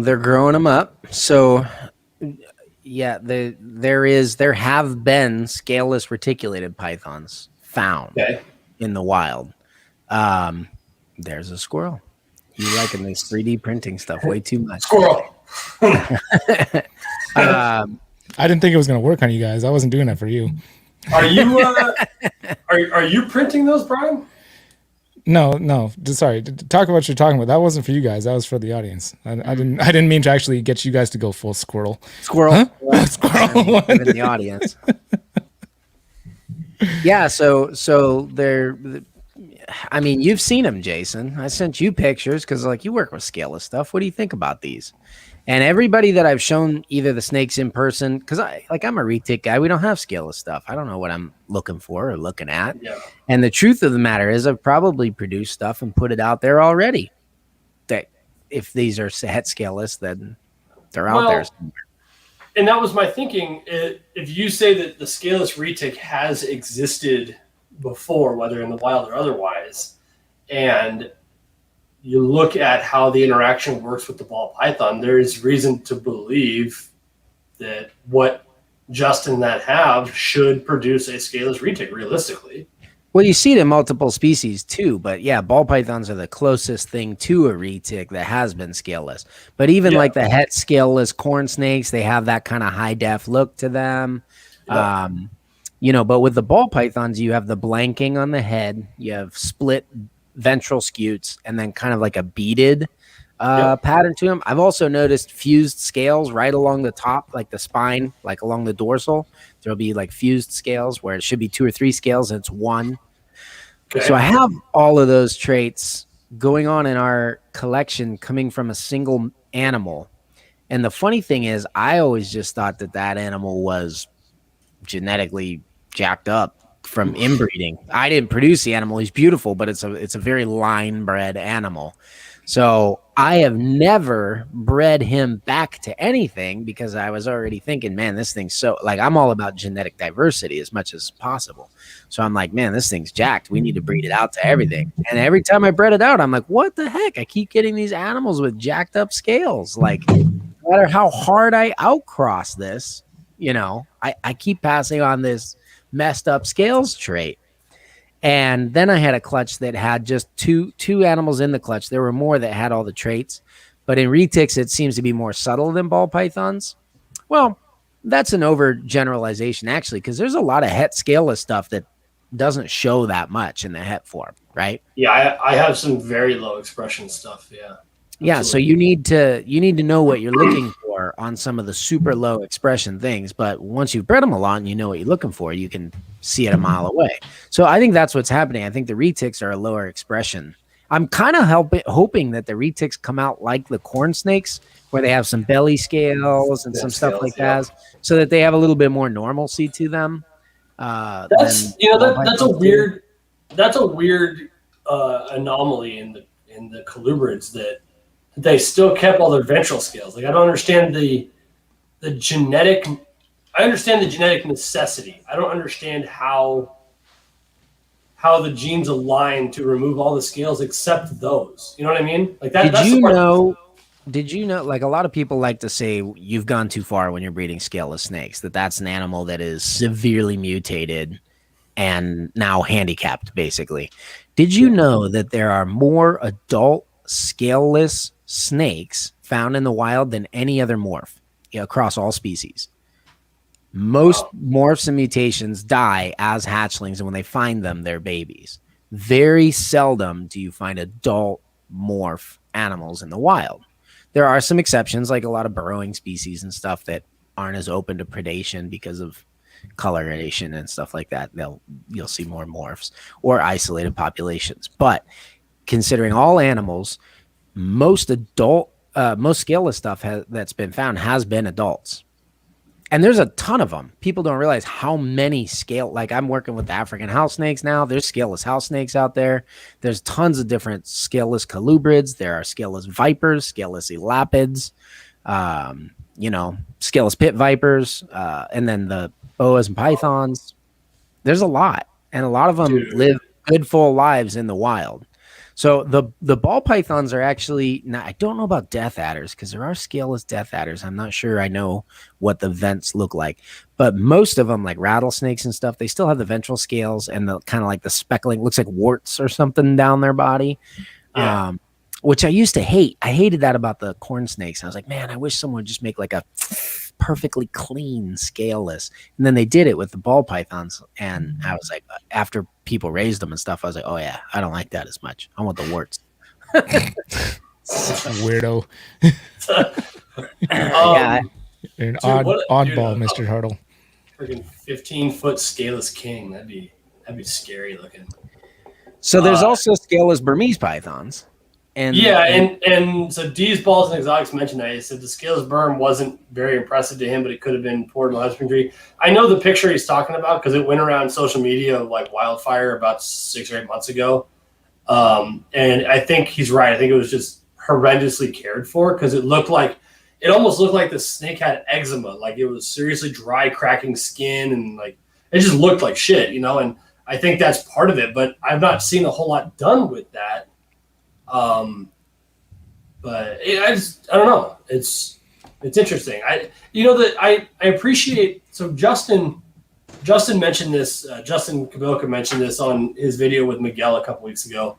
They're growing them up. So yeah, there have been Scaleless reticulated pythons found in the wild. There's a squirrel. You liking this 3D printing stuff way too much.
Squirrel.
I didn't think it was going to work on you guys. I wasn't doing that for you.
Are you are you printing those, Brian?
No. Sorry. Talk about what you're talking about. That wasn't for you guys. That was for the audience. I didn't mean to actually get you guys to go full squirrel.
Squirrel.
Huh? Squirrel.
In the audience. Yeah. So they're I mean, you've seen them, Jason. I sent you pictures because like you work with scaleless stuff. What do you think about these? And everybody that I've shown either the snakes in person, because I'm a retic guy. We don't have scaleless stuff. I don't know what I'm looking for or looking at.
Yeah.
And the truth of the matter is, I've probably produced stuff and put it out there already. That if these are het scaleless, then they're out there somewhere.
And that was my thinking. If you say that the scaleless retic has existed before, whether in the wild or otherwise, and you look at how the interaction works with the ball python, there is reason to believe that what Justin and that have should produce a scaleless retic realistically.
Well, you see it in multiple species too, but yeah, ball pythons are the closest thing to a retic that has been scaleless. But even like the het scaleless corn snakes, they have that kind of high def look to them. Yeah. But with the ball pythons, you have the blanking on the head, you have split ventral scutes, and then kind of like a beaded pattern to them. I've also noticed fused scales right along the top, like the spine, like along the dorsal. There'll be like fused scales where it should be 2 or 3 scales, and it's one. Okay. So I have all of those traits going on in our collection coming from a single animal. And the funny thing is, I always just thought that animal was genetically jacked up from inbreeding. I didn't produce the animal. He's beautiful, but it's a very line bred animal. So I have never bred him back to anything because I was already thinking, man, this thing's so like, I'm all about genetic diversity as much as possible. So I'm like, man, this thing's jacked. We need to breed it out to everything. And every time I bred it out, I'm like, what the heck? I keep getting these animals with jacked up scales. Like, no matter how hard I outcross this, I keep passing on this messed up scales trait. And then I had a clutch that had just two animals in the clutch. There were more that had all the traits, but in retics, it seems to be more subtle than ball pythons. Well, that's an overgeneralization, actually, because there's a lot of het scaleless stuff that doesn't show that much in the het form, right?
Yeah, I have some very low expression stuff. Yeah.
Yeah, so you need to know what you're looking for on some of the super low expression things. But once you've bred them a lot and you know what you're looking for, you can see it a mile away. So I think that's what's happening. I think the retics are a lower expression. I'm kind of hoping that the retics come out like the corn snakes, where they have some belly scales and some stuff like that, so that they have a little bit more normalcy to them.
That's a weird anomaly in the colubrids that they still kept all their ventral scales. Like, I don't understand the genetic. I understand the genetic necessity. I don't understand how the genes align to remove all the scales except those. You know what I mean? Like that.
Did you know? Like, a lot of people like to say you've gone too far when you're breeding scaleless snakes. That's an animal that is severely mutated and now handicapped, basically. Did you know that there are more adult scaleless snakes found in the wild than any other morph across all species? Most morphs and mutations die as hatchlings, and when they find them, they're babies. Very seldom do you find adult morph animals in the wild. There are some exceptions, like a lot of burrowing species and stuff that aren't as open to predation because of coloration and stuff like that. You'll see more morphs or isolated populations. But considering all animals, most scaleless stuff that's been found has been adults. And there's a ton of them. People don't realize how many like, I'm working with the African house snakes now. There's scaleless house snakes out there. There's tons of different scaleless colubrids. There are scaleless vipers, scaleless elapids, scaleless pit vipers, and then the boas and pythons. There's a lot. And a lot of them live good, full lives in the wild. So the ball pythons are actually, now I don't know about death adders because there are scaleless death adders. I'm not sure I know what the vents look like, but most of them, like rattlesnakes and stuff, they still have the ventral scales and the kind of like the speckling, looks like warts or something down their body, which I used to hate. I hated that about the corn snakes. I was like, man, I wish someone would just make like a perfectly clean scaleless. And then they did it with the ball pythons. And I was like, after people raised them and stuff, I was like, oh yeah, I don't like that as much. I want the warts.
Weirdo. You're an oddball, Mr. Hartle.
Freaking 15-foot scaleless king. That'd be scary looking.
So there's also scaleless Burmese pythons.
And so D's Balls and Exotics mentioned that. He said the scaleless berm wasn't very impressive to him, but it could have been portable husbandry. I know the picture he's talking about because it went around social media like wildfire about 6 or 8 months ago. And I think he's right. I think it was just horrendously cared for because it almost looked like the snake had eczema. Like it was seriously dry, cracking skin, and like it just looked like shit, and I think that's part of it, but I've not seen a whole lot done with that. But I don't know. It's interesting. I appreciate. So Justin mentioned this. Justin Kabilka mentioned this on his video with Miguel a couple weeks ago.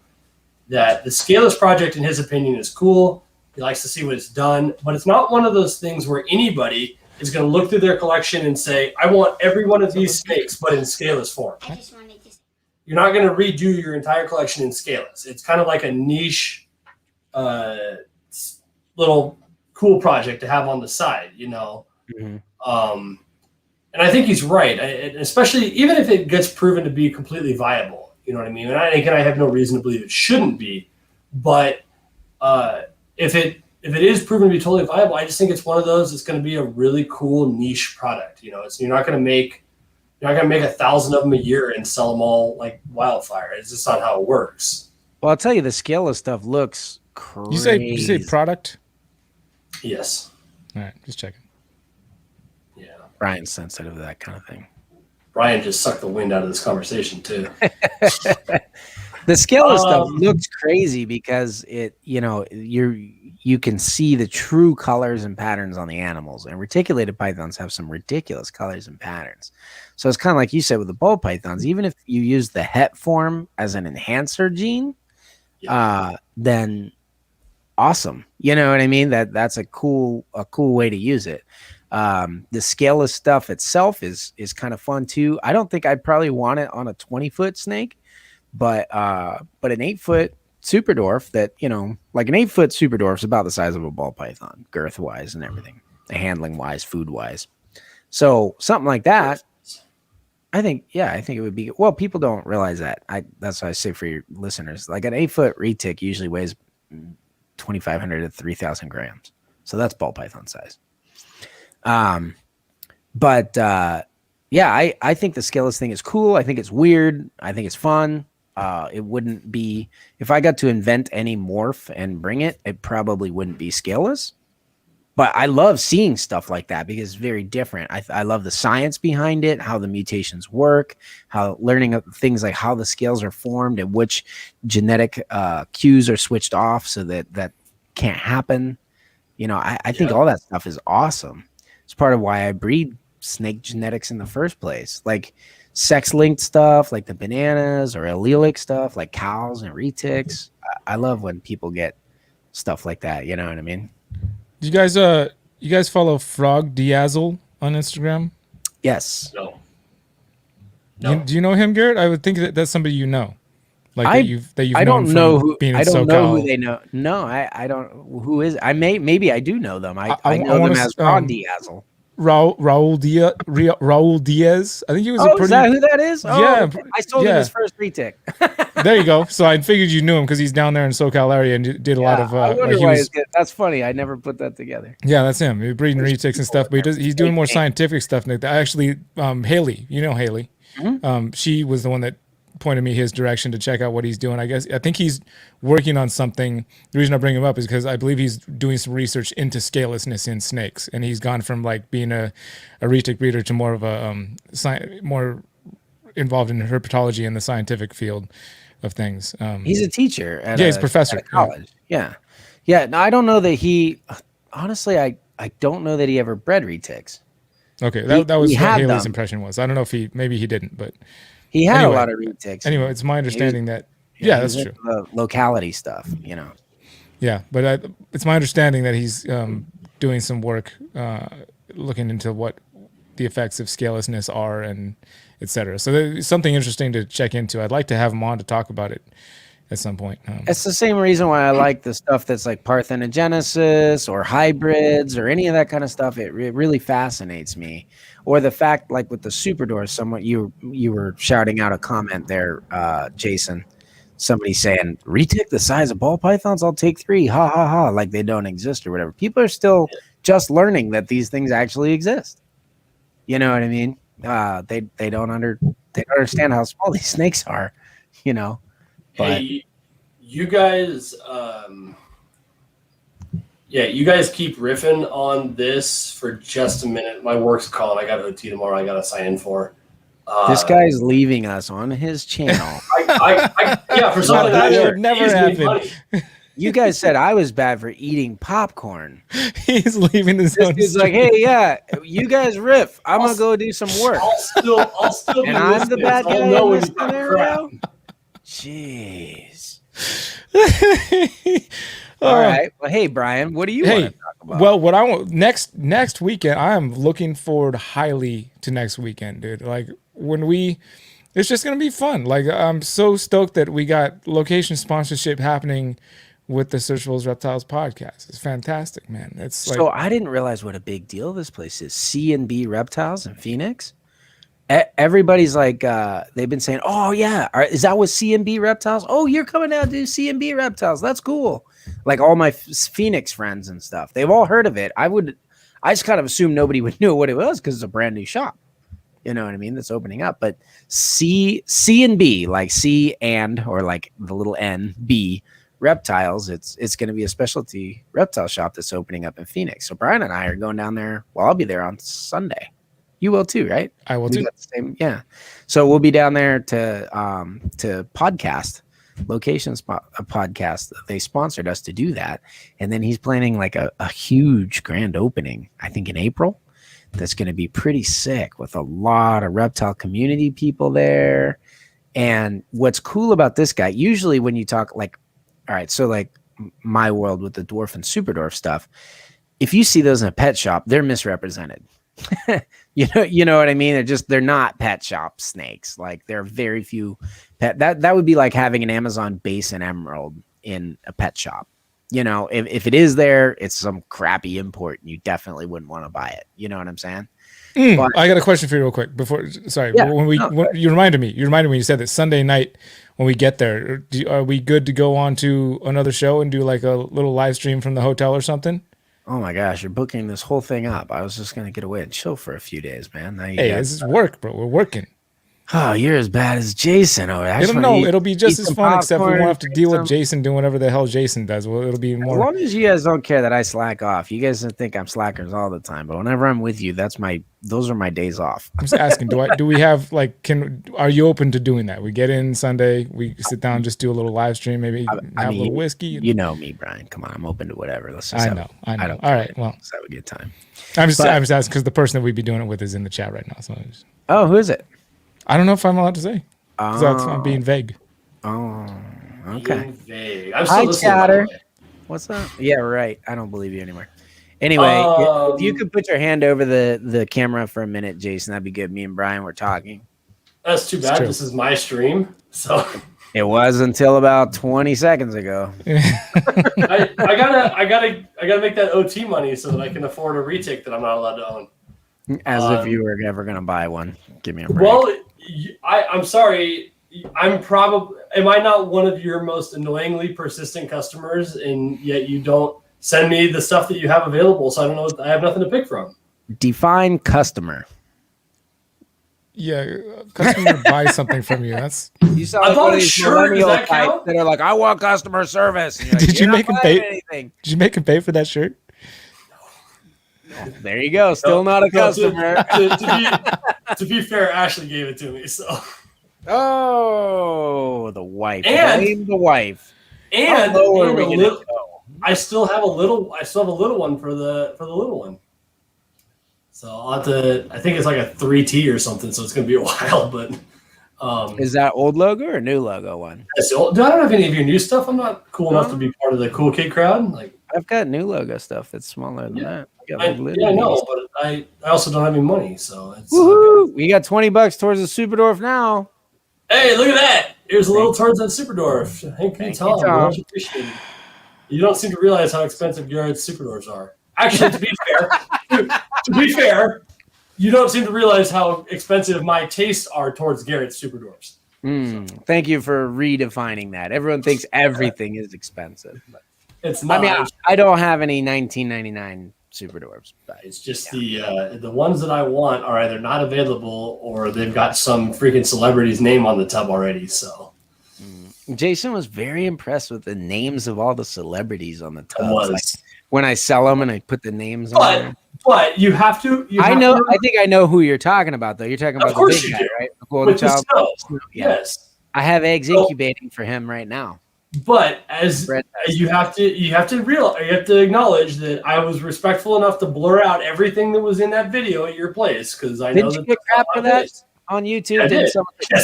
That the Scaleless project, in his opinion, is cool. He likes to see what it's done, but it's not one of those things where anybody is going to look through their collection and say, "I want every one of these snakes, but in Scaleless form." You're not going to redo your entire collection in Scaleless. It's kind of like a niche, little cool project to have on the side, Mm-hmm. And I think he's right, especially even if it gets proven to be completely viable. You know what I mean? And I have no reason to believe it shouldn't be, but if it is proven to be totally viable, I just think it's one of those. It's going to be a really cool niche product. You're not going to make 1,000 of them a year and sell them all like wildfire. It's just not how it works.
Well, I'll tell you, the scaleless stuff looks crazy.
You say product?
Yes.
All right, just checking.
Yeah.
Brian's sensitive to that kind of thing.
Brian just sucked the wind out of this conversation too.
The scaleless stuff looks crazy because you can see the true colors and patterns on the animals, and reticulated pythons have some ridiculous colors and patterns. So it's kind of like you said with the ball pythons. Even if you use the het form as an enhancer gene, then awesome. You know what I mean? That's a cool way to use it. The scaleless stuff itself is kind of fun too. I don't think I'd probably want it on a 20-foot snake, but an 8-foot Super Dwarf that, like an 8-foot Super Dwarf is about the size of a ball python, girth wise and everything, handling wise, food wise. So something like that, I think it would be, well, people don't realize that. That's what I say for your listeners. Like an 8-foot retic usually weighs 2,500 to 3,000 grams. So that's ball python size. I think the scaleless thing is cool. I think it's weird. I think it's fun. It wouldn't be, if I got to invent any morph and bring it, it probably wouldn't be scaleless. But I love seeing stuff like that because it's very different. I love the science behind it, how the mutations work, how learning things like how the scales are formed and which genetic cues are switched off so that can't happen. I think all that stuff is awesome. It's part of why I breed snake genetics in the first place. Like sex-linked stuff, like the bananas, or allelic stuff, like cows and retics. I love when people get stuff like that. You know what I mean?
Do you guys follow Frog Diazzle on Instagram?
Yes. No.
Do you know him, Garrett? I would think that's somebody you know. Like
I don't know who they know. No, I don't. Who is? Maybe I do know them. I know them as Frog Diazzle.
Raul Diaz. I think he was a pretty.
Is that who that is?
Yeah,
I sold him his first retic.
There you go. So I figured you knew him because he's down there in SoCal area and did a lot of.
I wonder why that's funny. I never put that together.
Yeah, that's him. He's breeding retics and stuff, but he's doing more scientific stuff. Actually, Haley, Haley,
Mm-hmm.
she was the one that pointed me his direction to check out what he's doing. I think he's working on something. The reason I bring him up is because I believe he's doing some research into scalelessness in snakes, and he's gone from like being a retic breeder to more of a more involved in herpetology in the scientific field of things.
He's a teacher
he's a professor
at a college. Yeah. No, I don't know that he. Honestly, I don't know that he ever bred retics.
Okay, that was what Haley's impression was. I don't know if maybe he didn't, but.
He had a lot of retics.
Anyway, it's my understanding that's true.
The locality stuff,
Yeah, but it's my understanding that he's doing some work looking into what the effects of scalelessness are and et cetera. So there's something interesting to check into. I'd like to have him on to talk about it at some point.
It's the same reason why I like the stuff that's like parthenogenesis or hybrids or any of that kind of stuff. It really fascinates me. Or the fact, like with the Super Dwarf, somewhat you were shouting out a comment there, Jason, somebody saying, retic the size of ball pythons, I'll take 3. Ha ha ha, like they don't exist or whatever. People are still just learning that these things actually exist. You know what I mean? They don't understand how small these snakes are, you know. But
hey, you guys you guys keep riffing on this for just a minute. My work's calling. I got OT tomorrow. I got to sign in for.
This guy's leaving us on his channel.
For something
that
that
would never happen.
You guys said I was bad for eating popcorn.
He's leaving his own.
He's like, hey, yeah, you guys riff. I'm gonna go do some work.
I'll still be
and I'm the bad guy in this scenario. Jeez. All right. Well, hey, Brian, what do you want to talk about?
Well, what I want next weekend, I am looking forward highly to next weekend, dude. Like it's just gonna be fun. Like I'm so stoked that we got location sponsorship happening with the Searchables Reptiles podcast. It's fantastic, man. It's like,
so I didn't realize what a big deal this place is. C&B Reptiles in Phoenix. Everybody's like, they've been saying, oh yeah, is that with C&B Reptiles? Oh, you're coming out to do C&B Reptiles. That's cool. Like all my Phoenix friends and stuff, they've all heard of it. I just kind of assumed nobody would know what it was because it's a brand new shop. You know what I mean? That's opening up. But C&B, like C and, or like the little N, B, Reptiles, it's going to be a specialty reptile shop that's opening up in Phoenix. So Brian and I are going down there. Well, I'll be there on Sunday. You will too, right?
I will too.
Yeah. So we'll be down there to podcast locations, a podcast. They sponsored us to do that. And then he's planning like a huge grand opening, I think in April. That's going to be pretty sick with a lot of reptile community people there. And what's cool about this guy, usually when you talk like, all right, so like my world with the dwarf and super dwarf stuff, if you see those in a pet shop, they're misrepresented. you know what I mean? They're not pet shop snakes. Like there are very few that would be like having an Amazon basin emerald in a pet shop. You know, if it is there, it's some crappy import and you definitely wouldn't want to buy it. You know what I'm saying? But,
I got a question for you real quick you reminded me when you said that Sunday night when we get there, are we good to go on to another show and do like a little live stream from the hotel or something?
Oh my gosh, you're booking this whole thing up. I was just going to get away and chill for a few days, man.
This is work, bro. We're working.
Oh, you're as bad as Jason.
It'll be just as fun, except we won't have to deal with Jason doing whatever the hell Jason does. Well, it'll be more.
As long as you guys don't care that I slack off. You guys don't think I'm slackers all the time, but whenever I'm with you, those are my days off.
I'm just asking, do we have like, are you open to doing that? We get in Sunday, we sit down, just do a little live stream, maybe have a little whiskey.
You know me, Brian. Come on, I'm open to whatever.
I know. All right, well,
let's have a good time.
I'm just asking because the person that we'd be doing it with is in the chat right now. So
who is it?
I don't know if I'm allowed to say. I'm being vague.
Oh, okay.
Being vague. I'm still listening.
Chatter. What's up? Yeah, right. I don't believe you anymore. Anyway, if you could put your hand over the camera for a minute, Jason, that'd be good. Me and Brian were talking.
That's too bad. This is my stream, so
it was until about 20 seconds ago.
I gotta make that OT money so that I can afford a retic that I'm not allowed to own.
As if you were ever gonna buy one. Give me a break.
Well, I'm sorry. Am I not one of your most annoyingly persistent customers, and yet you don't send me the stuff that you have available? So I don't know. I have nothing to pick from.
Define customer.
Yeah, customer buys something from you. That's
you saw
I bought a shirt. Does that count?
That are like, I want customer service. Like,
Did you make him pay? Did you make him pay for that shirt?
There you go. Still not a customer.
To be fair, Ashley gave it to me. So.
Oh, the wife.
And
the wife.
And I still have a little one for the little one. So I'll have to. I think it's like a 3T or something. So it's gonna be a while. But
is that old logo or new logo one?
I don't have any of your new stuff. I'm not cool enough to be part of the cool kid crowd. Like
I've got new logo stuff that's smaller than that.
I know, but I also don't have any money, so it's
woohoo! We got $20 towards the Super Dwarf now.
Hey, look at that! Here's a little towards that Super Dwarf. Thank you, Tom. Much appreciated. You don't seem to realize how expensive Garrett's Super Dwarfs are. Actually, to be fair, you don't seem to realize how expensive my tastes are towards Garrett's Super Dwarfs.
Thank you for redefining that. Everyone thinks everything is expensive. But,
It's not.
I don't have any 1999 Super Dwarfs. But
it's just the ones that I want are either not available or they've got some freaking celebrity's name on the tub already. So
Jason was very impressed with the names of all the celebrities on the tubs. Like when I sell them and I put the names on there.
But you have to.
I think I know who you're talking about, though. You're talking about the big guy, right? The golden child.
Yes.
I have eggs incubating for him right now.
But as you have to acknowledge that I was respectful enough to blur out everything that was in that video at your place because I know
that you get crap for that on YouTube.
I did.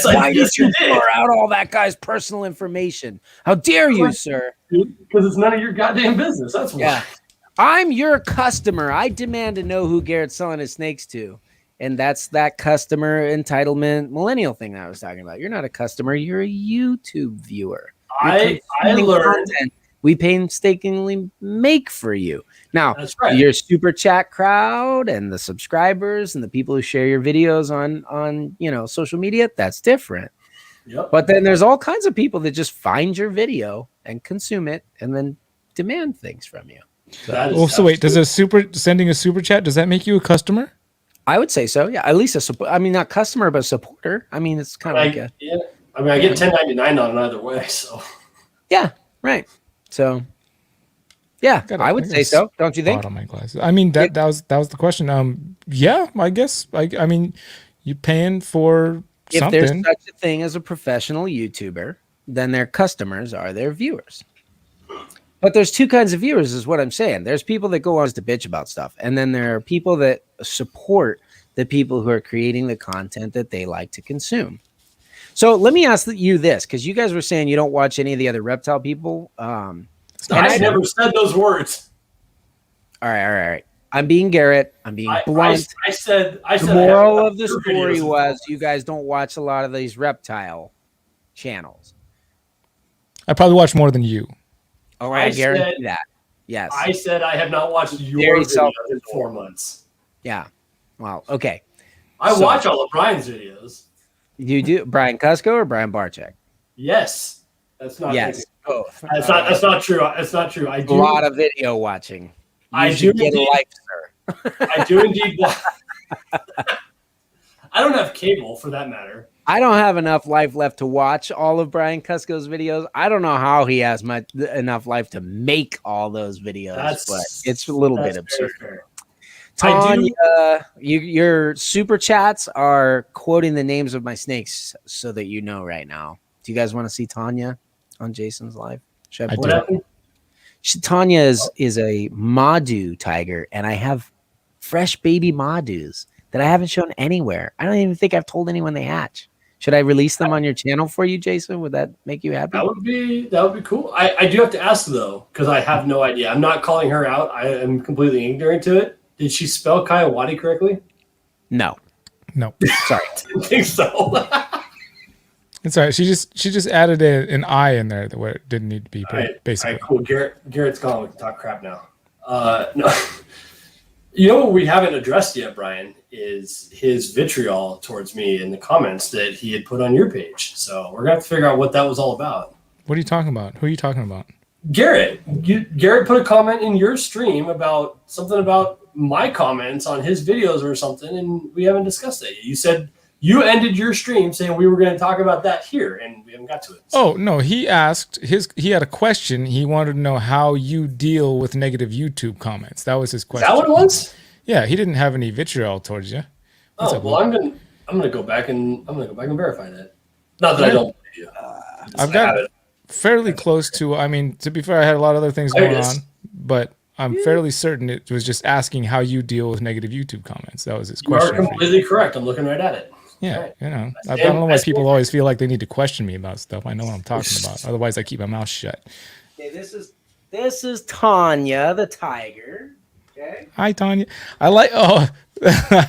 Why did you blur out all that guy's personal information? How dare you, sir?
Because it's none of your goddamn business. That's why.
Yeah. I'm your customer. I demand to know who Garrett's selling his snakes to. And that's that customer entitlement millennial thing that I was talking about. You're not a customer. You're a YouTube viewer.
I learned
we painstakingly make for you. Now,
that's right.
Your super chat crowd and the subscribers and the people who share your videos on social media, that's different.
Yep.
But then there's all kinds of people that just find your video and consume it and then demand things from you.
So wait, sending a super chat, does that make you a customer?
I would say so. Yeah, at least not customer, but supporter. I mean, it's kind of like
I get $10.99 on either way. So
yeah, right. So yeah, I would say so. Don't you think?
On my glasses. I mean, that was the question. Yeah, I guess. I mean, you paying for something.
If there's such a thing as a professional YouTuber, then their customers are their viewers. But there's two kinds of viewers is what I'm saying. There's people that go on to bitch about stuff. And then there are people that support the people who are creating the content that they like to consume. So let me ask you this, because you guys were saying you don't watch any of the other reptile people.
I never said those words.
All right. I'm being Garrett. I'm being blunt.
I said
the moral of the story was you guys don't watch a lot of these reptile channels.
I probably watch more than you.
Oh, I guarantee that. Yes.
I said I have not watched your videos in 4 months.
Yeah. Well, okay.
I watch all of Brian's videos.
You do Brian Kusko or Brian Barczyk?
Yes. That's not
yes. Both.
That's not true. That's not true. I do
a lot of video watching.
I do
get a life, sir.
I do indeed watch. I don't have cable for that matter.
I don't have enough life left to watch all of Brian Kusko's videos. I don't know how he has enough life to make all those videos, but it's a little bit absurd.
Fair.
Tanya, your super chats are quoting the names of my snakes so that you know right now. Do you guys want to see Tanya on Jason's live? Tanya is a Madu tiger, and I have fresh baby Madus that I haven't shown anywhere. I don't even think I've told anyone they hatch. Should I release them on your channel for you, Jason? Would that make you happy?
That would be cool. I do have to ask though, because I have no idea. I'm not calling her out. I am completely ignorant to it. Did she spell Kayawati correctly?
No.
Sorry. I didn't think so.
It's all right. She just added an I in there where it didn't need to be. Basically,
all right, cool. Garrett's gone. We can talk crap now. No. You know what we haven't addressed yet, Brian, is his vitriol towards me in the comments that he had put on your page. So we're gonna have to figure out what that was all about.
What are you talking about? Who are you talking about?
Garrett. Garrett put a comment in your stream about something about my comments on his videos or something, and we haven't discussed that yet. You said you ended your stream saying we were going to talk about that here, and we haven't got to it. So.
Oh, no. He had a question. He wanted to know how you deal with negative YouTube comments. That was his question.
Is that what it was?
Yeah, he didn't have any vitriol towards you.
I'm gonna go back and verify that. Not that I don't believe you.
I've got fairly close to. I mean, to be fair, I had a lot of other things going on, but I'm fairly certain it was just asking how you deal with negative YouTube comments. That was his question.
You are completely correct. I'm looking right at it.
Yeah, right. I don't know why people always feel like they need to question me about stuff. I know what I'm talking about. Otherwise, I keep my mouth shut.
Okay, this is Tanya the tiger. Okay.
Hi, Tanya. I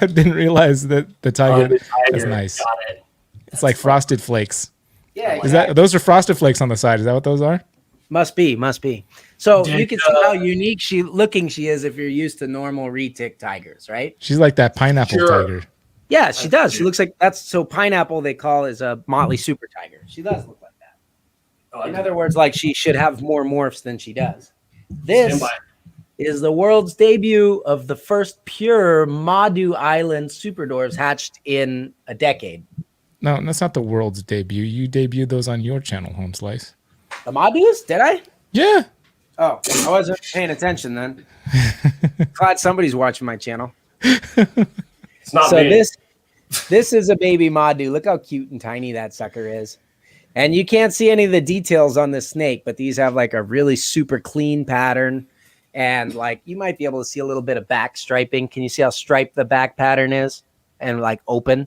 didn't realize that the tiger is nice.
Got it.
It's like Frosted Flakes.
Yeah.
Those are Frosted Flakes on the side? Is that what those are?
Must be. So you can see how unique she is if you're used to normal retic tigers, right?
She's like that pineapple tiger.
Yeah, she does. She looks like that's so pineapple they call is a Motley Super Tiger. She does look like that. In other words, like she should have more morphs than she does. This is the world's debut of the first pure Madu Island Super Dwarfs hatched in a decade.
No, that's not the world's debut. You debuted those on your channel, Home Slice.
The Madus? Did I?
Yeah.
Oh, I wasn't paying attention then. Glad somebody's watching my channel.
It's not
so
me.
this is a baby Madu. Look how cute and tiny that sucker is. And you can't see any of the details on this snake, but these have like a really super clean pattern. And like you might be able to see a little bit of back striping. Can you see how striped the back pattern is? And like open.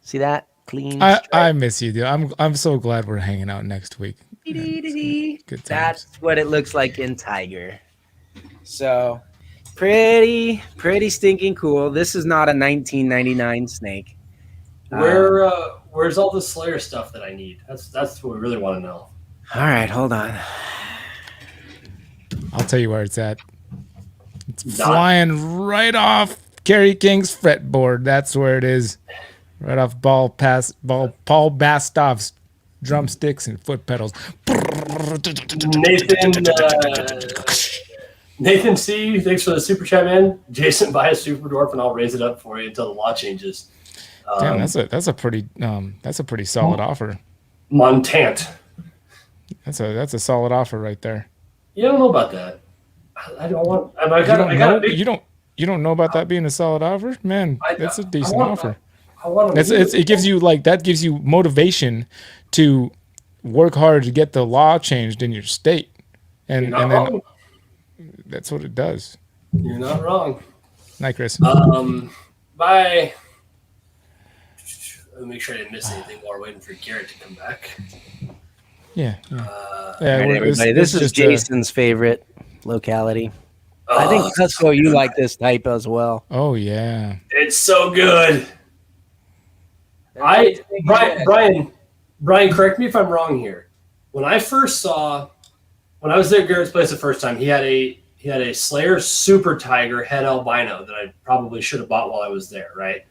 See that? Clean.
I miss you, dude. I'm so glad we're hanging out next week.
Good
times.
That's what it looks like in Tiger. So pretty stinking cool. This is not a 1999 snake.
Where's all the Slayer stuff that I need? That's what we really want to know.
All right, hold on.
I'll tell you where it's at. It's flying right off Kerry King's fretboard. That's where it is. Right off Paul Bastoff's drumsticks and foot pedals.
Nathan
C, thanks for the super chat, man. Jason, buy a Super Dwarf and I'll raise it up for you until the law changes.
Damn, that's a pretty solid offer.
Montant.
That's a solid offer right there.
You don't know about that. I don't want.
You don't know about that being a solid offer, man. That's a decent offer.
It
gives you motivation to work hard to get the law changed in your state, and then that's what it does.
You're not wrong.
Night, Chris.
Bye. Let me make sure I didn't miss anything while we're waiting for Garrett to come back.
Yeah.
Right, everybody. This is Jason's favorite locality. I think Kusko, you like this type as well.
Oh yeah,
it's so good. Brian, correct me if I'm wrong here. When I was there at Garrett's place the first time, he had a Slayer Super Tiger head albino that I probably should have bought while I was there, right?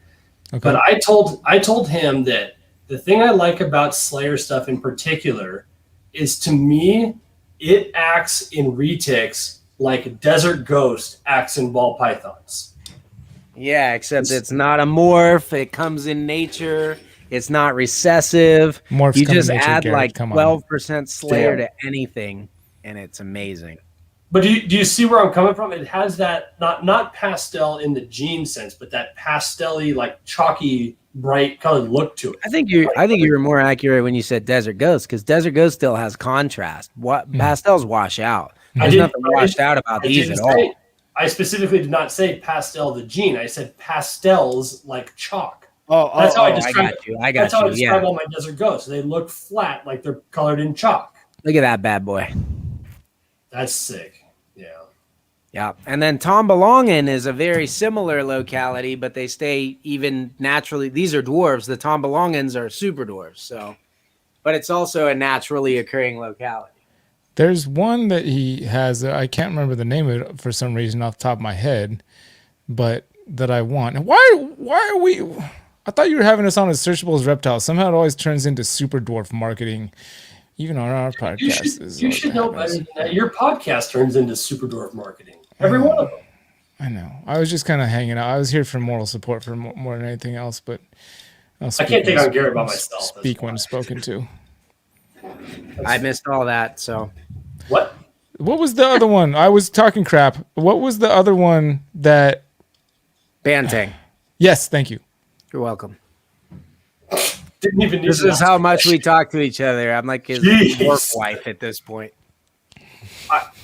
Okay. But I told him that the thing I like about Slayer stuff in particular is, to me, it acts in retics like Desert Ghost acts in ball pythons.
Yeah, except it's not a morph. It comes in nature. It's not recessive.
Morphs
you just
nature,
add
Garrett,
like 12% Slayer to anything, and it's amazing.
But do you see where I'm coming from? It has that not pastel in the gene sense, but that pastel-y, like chalky, bright colored look to it.
I think you were more accurate when you said Desert Ghost, because Desert Ghost still has contrast. What pastels wash out. There's nothing washed out about these at all.
I specifically did not say pastel the gene. I said pastels like chalk.
That's how I describe it.
That's how I describe all my Desert Ghosts. They look flat, like they're colored in chalk.
Look at that bad boy.
That's sick. Yeah.
Yeah. And then Tombalongan is a very similar locality, but they stay even naturally. These are dwarves. The Tombalongans are super dwarves. So, but it's also a naturally occurring locality.
There's one that he has. I can't remember the name of it for some reason off the top of my head, but that I want. And why are we? I thought you were having us on as Searchable as Reptiles. Somehow it always turns into Super Dwarf marketing. Even on our podcast.
You should know better than that. Your podcast turns into Super Dwarf marketing. Every one of them.
I know. I was just kind of hanging out. I was here for moral support for more than anything else, but
I can't take on Garrett by myself.
Speak when spoken to.
I missed all that, so.
What?
What was the other one? I was talking crap. What was the other one that...
Bantang.
Yes, thank you.
You're welcome.
Didn't even
this is how much we talk to each other. I'm like his work wife at this point.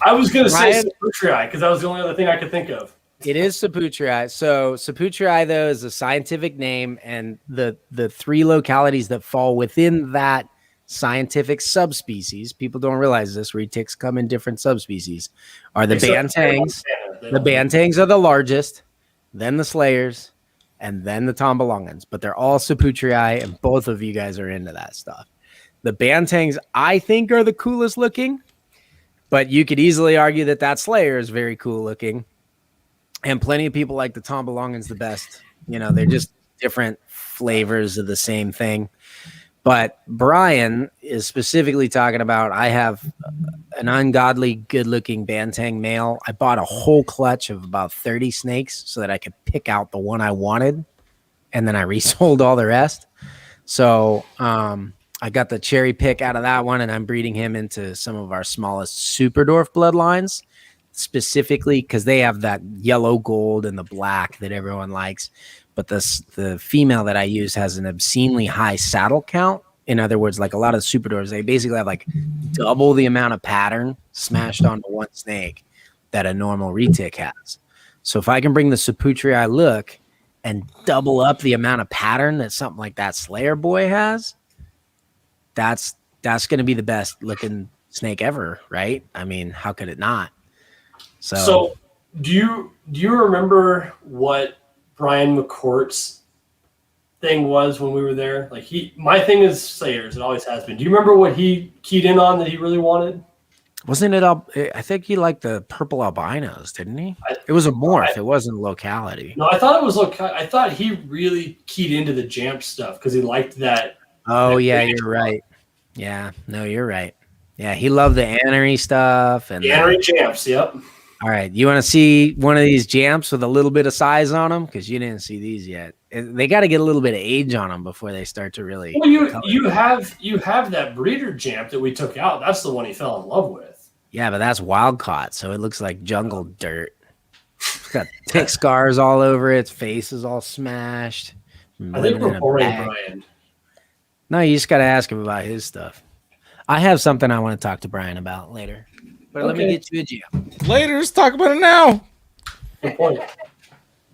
I was going to say Saputrii because that was the only other thing I could think of.
It is Saputrii. So Saputrii, though, is a scientific name, and the three localities that fall within that scientific subspecies, people don't realize this, retics come in different subspecies, are the Bantangs. The Bantangs are the largest, then the Slayers, and then the Tombalongans, but they're all Saputrii, and both of you guys are into that stuff. The Bantangs, I think, are the coolest looking, but you could easily argue that Slayer is very cool looking, and plenty of people like the Tombalongans the best. You know, they're just different flavors of the same thing. But Brian is specifically talking about, I have an ungodly good-looking Bantang male. I bought a whole clutch of about 30 snakes so that I could pick out the one I wanted, and then I resold all the rest. So I got the cherry pick out of that one, and I'm breeding him into some of our smallest Super Dwarf bloodlines, specifically because they have that yellow gold and the black that everyone likes. But the female that I use has an obscenely high saddle count. In other words, like a lot of Super Dwarfs, they basically have like double the amount of pattern smashed onto one snake that a normal retic has. So if I can bring the Saputri look and double up the amount of pattern that something like that Slayer boy has, that's going to be the best looking snake ever, right? I mean, how could it not?
So do you remember what Brian McCourt's thing was when we were there? Like my thing is Slayers, it always has been. Do you remember what he keyed in on that he really wanted?
Wasn't it up? I think he liked the purple albinos, didn't he? It was a morph. It wasn't Locality.
No, I thought it was I thought he really keyed into the Jamp stuff because he liked that.
Oh yeah, you're right. Yeah, no, you're right. Yeah, he loved the Anery stuff and
the Anery Jamps. Yep.
All right, you want to see one of these Jamps with a little bit of size on them? Because you didn't see these yet. They got to get a little bit of age on them before they start to really.
Well, you have that breeder Jamp that we took out. That's the one he fell in love with.
Yeah, but that's wild caught, so it looks like jungle dirt. It's got tick scars all over it. Its face is all smashed.
I think we're boring Brian.
No, you just got to ask him about his stuff. I have something I want to talk to Brian about later. But let me get you a jam.
Later, let's talk about it now.
Good point.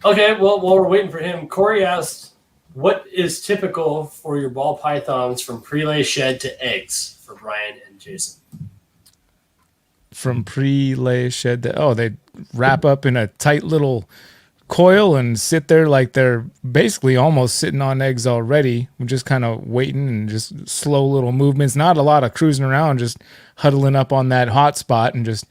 Okay, well, while we're waiting for him, Corey asked, what is typical for your ball pythons from pre-lay shed to eggs for Brian and Jason?
From pre-lay shed to, they wrap up in a tight little coil and sit there like they're basically almost sitting on eggs already. We're just kind of waiting and just slow little movements. Not a lot of cruising around, just huddling up on that hot spot and just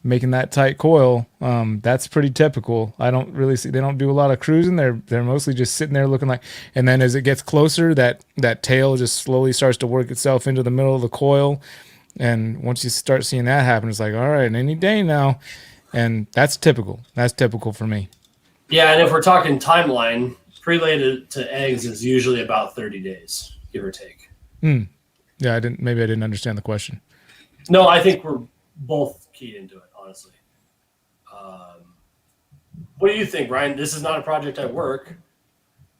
making that tight coil. That's pretty typical. I don't really see, they don't do a lot of cruising. They're mostly just sitting there looking like, and then as it gets closer, that tail just slowly starts to work itself into the middle of the coil. And once you start seeing that happen, it's like, all right, any day now. And that's typical. That's typical for me.
Yeah, and if we're talking timeline, pre-laid to eggs is usually about 30 days, give or take.
Yeah, I didn't understand the question.
No, I think we're both keyed into it, honestly. What do you think, Brian? This is not a project at work.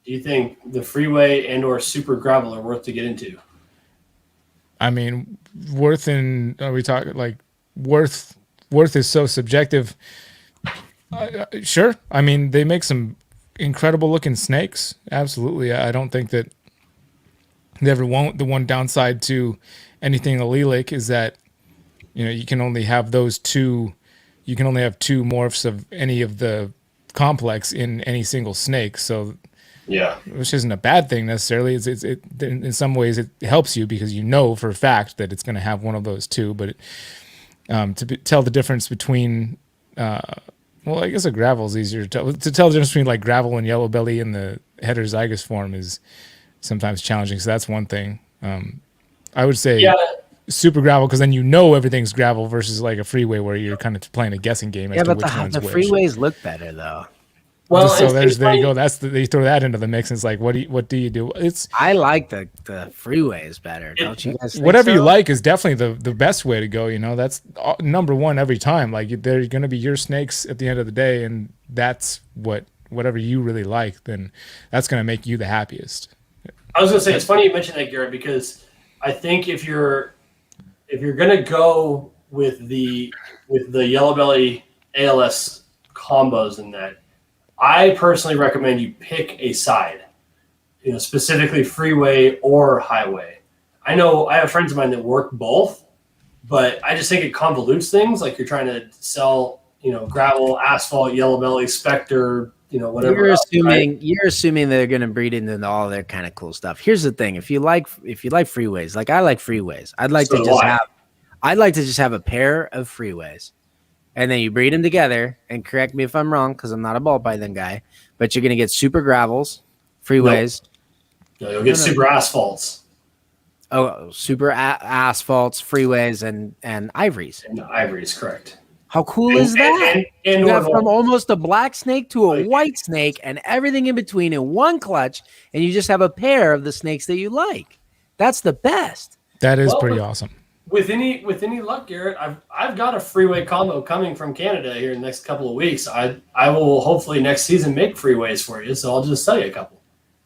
Do you think the freeway and or super gravel are worth to get into?
I mean, are we talking like worth is so subjective. Sure. I mean, they make some incredible looking snakes. Absolutely. I don't think that they ever won't. The one downside to anything allelic is that, you can only have those two. You can only have two morphs of any of the complex in any single snake. So,
yeah,
which isn't a bad thing necessarily. It in some ways it helps you because you know for a fact that it's going to have one of those two. But tell the difference between. Well, I guess a gravel is easier to tell the difference between like gravel and yellow belly in the heterozygous form is sometimes challenging. So that's one thing. I would say super gravel because then everything's gravel versus like a freeway where you're kind of playing a guessing game as to which one's which.
The freeways look better though.
Well, so there you go. They throw that into the mix. And it's like, what do you do?
I like the freeways better. Don't you guys?
Whatever you like is definitely the best way to go. That's number one every time. Like they're going to be your snakes at the end of the day, and that's whatever you really like. Then that's going to make you the happiest.
I was going to say it's funny you mentioned that, Garrett, because I think if you're going to go with the yellow belly ALS combos in that. I personally recommend you pick a side, specifically freeway or highway. I know I have friends of mine that work both, but I just think it convolutes things. Like you're trying to sell, gravel, asphalt, yellow belly, Spectre, whatever.
You're assuming they're going to breed into all their kind of cool stuff. Here's the thing: if you like freeways, like I like freeways, I'd like to just have a pair of freeways. And then you breed them together, and correct me if I'm wrong, because I'm not a ball python guy, but you're going to get super gravels, Freeways.
No, you'll get super asphalts.
Oh, super asphalts, freeways, and ivories.
And ivories, correct.
How cool is that?
And
you have from almost a black snake to a white snake and everything in between in one clutch, and you just have a pair of the snakes that you like. That's the best.
That is pretty awesome.
With any luck, Garrett, I've got a freeway combo coming from Canada here in the next couple of weeks. I will hopefully next season make freeways for you, so I'll just sell you a couple.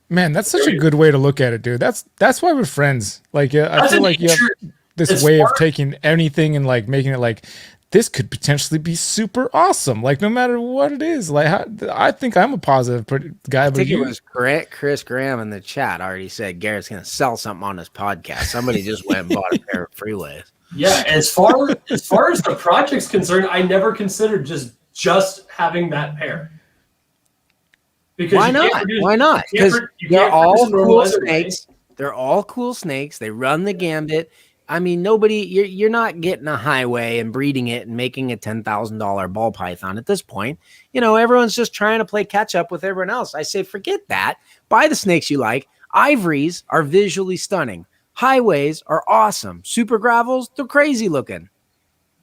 Man, that's such a good way to look at it, dude. That's why we're friends. Like, I feel like you have this way of taking anything and like making it like this could potentially be super awesome. Like, no matter what it is, like I think I'm a positive guy.
I think it was Chris Graham in the chat already said Garrett's going to sell something on his podcast. Somebody just went and bought a pair of freeways.
Yeah, as far as the project's concerned, I never considered just having that pair.
Because why not? Because they're all cool snakes. They're all cool snakes. They run the gambit. I mean, you're not getting a highway and breeding it and making a $10,000 ball python at this point. You know, everyone's just trying to play catch up with everyone else. I say, forget that. Buy the snakes you like. Ivories are visually stunning. Highways are awesome. Super gravels, they're crazy looking.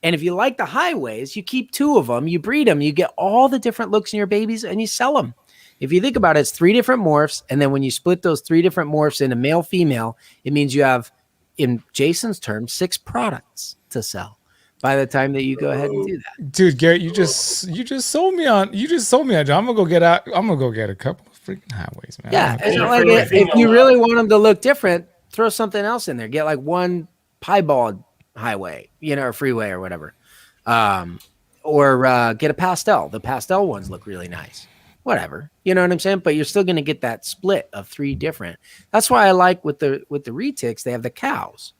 And if you like the highways, you keep 2 of them, you breed them, you get all the different looks in your babies, and you sell them. If you think about it, it's 3 different morphs. And then when you split those 3 different morphs into male, female, it means you have, in Jason's terms, 6 products to sell by the time that you go ahead and do that.
Dude, Garrett, you just sold me on. I'm gonna go get a couple of freaking highways, man.
Yeah, and like if you really want them to look different, throw something else in there. Get like one piebald highway, or freeway or whatever, or get a pastel. The pastel ones look really nice. Whatever, you know what I'm saying? But you're still going to get that split of 3 different. That's why I like with the retics, they have the cows.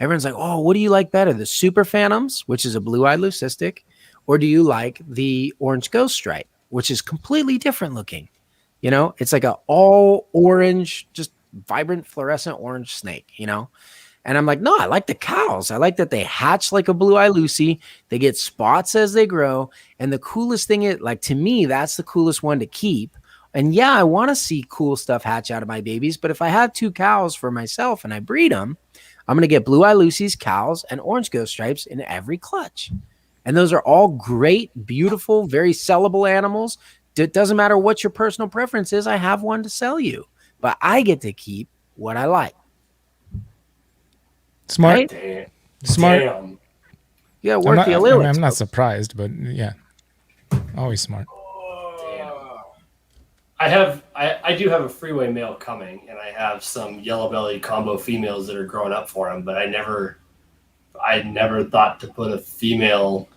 Everyone's like, oh, what do you like better? The super phantoms, which is a blue-eyed leucistic, or do you like the orange ghost stripe, which is completely different looking? It's like a all orange, just vibrant fluorescent orange snake, And I'm like, no, I like the cows. I like that they hatch like a blue-eye Lucy. They get spots as they grow. And the coolest thing is, like, to me, that's the coolest one to keep. And yeah, I want to see cool stuff hatch out of my babies. But if I have 2 cows for myself and I breed them, I'm going to get blue-eye Lucy's, cows, and orange ghost stripes in every clutch. And those are all great, beautiful, very sellable animals. It doesn't matter what your personal preference is. I have one to sell you. But I get to keep what I like.
Smart.
Right?
Smart.
Damn.
Yeah, work the allele.
I'm not surprised, but yeah, always smart.
I do have a freeway male coming, and I have some yellow belly combo females that are growing up for him. But I never thought to put a female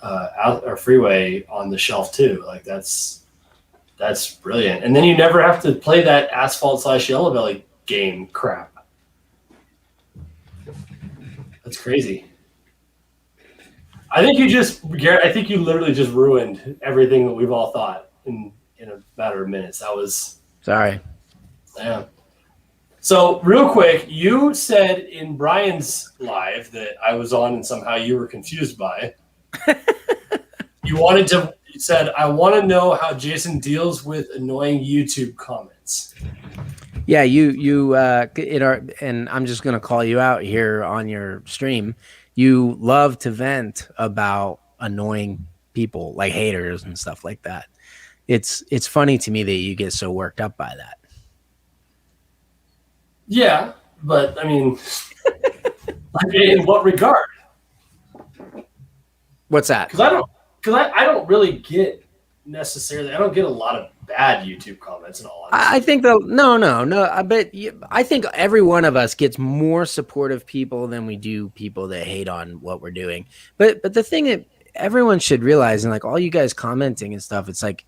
out or freeway on the shelf too. Like that's brilliant. And then you never have to play that asphalt / yellow belly game crap. That's crazy. I think Garrett, I think you literally just ruined everything that we've all thought in a matter of minutes. That was...
Sorry.
Yeah. So real quick, you said in Brian's live that I was on and somehow you were confused by. You said, I want to know how Jason deals with annoying YouTube comments.
Yeah, you and I'm just gonna call you out here on your stream. You love to vent about annoying people, like haters and stuff like that. It's funny to me that you get so worked up by that.
Yeah, but I mean, in what regard?
What's that?
Because I don't really get necessarily. I don't get a lot of bad YouTube comments and all.
I think I think every one of us gets more supportive people than we do people that hate on what we're doing. But the thing that everyone should realize, and like all you guys commenting and stuff, it's like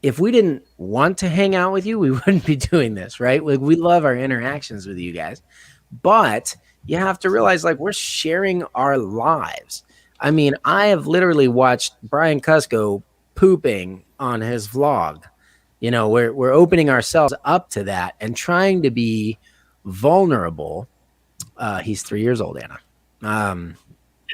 if we didn't want to hang out with you, we wouldn't be doing this, right? Like we love our interactions with you guys, but you have to realize like we're sharing our lives. I mean, I have literally watched Brian Kusko pooping on his vlog. We're opening ourselves up to that and trying to be vulnerable. He's 3 years old, Anna.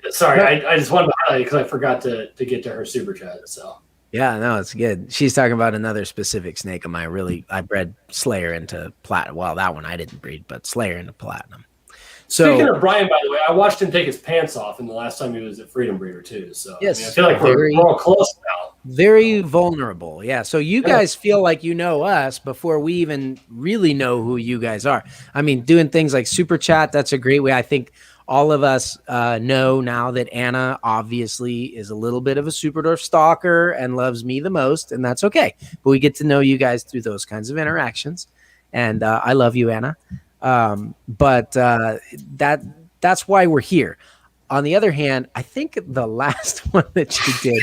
Sorry, I just wanted to highlight it because I forgot to get to her super chat. So
Yeah, no, it's good. She's talking about another specific snake of mine. I bred Slayer into platinum. Well, that one I didn't breed, but Slayer into platinum.
Speaking of Brian, by the way, I watched him take his pants off in the last time he was at Freedom Breeder too. So
yes,
I feel like we're all close now.
Very vulnerable. Yeah. So you guys feel like you know us before we even really know who you guys are. I mean, doing things like super chat, that's a great way. I think all of us know now that Anna obviously is a little bit of a Super Dwarf stalker and loves me the most, and that's okay. But we get to know you guys through those kinds of interactions. And I love you, Anna. But that's why we're here. On the other hand, I think the last one that you did,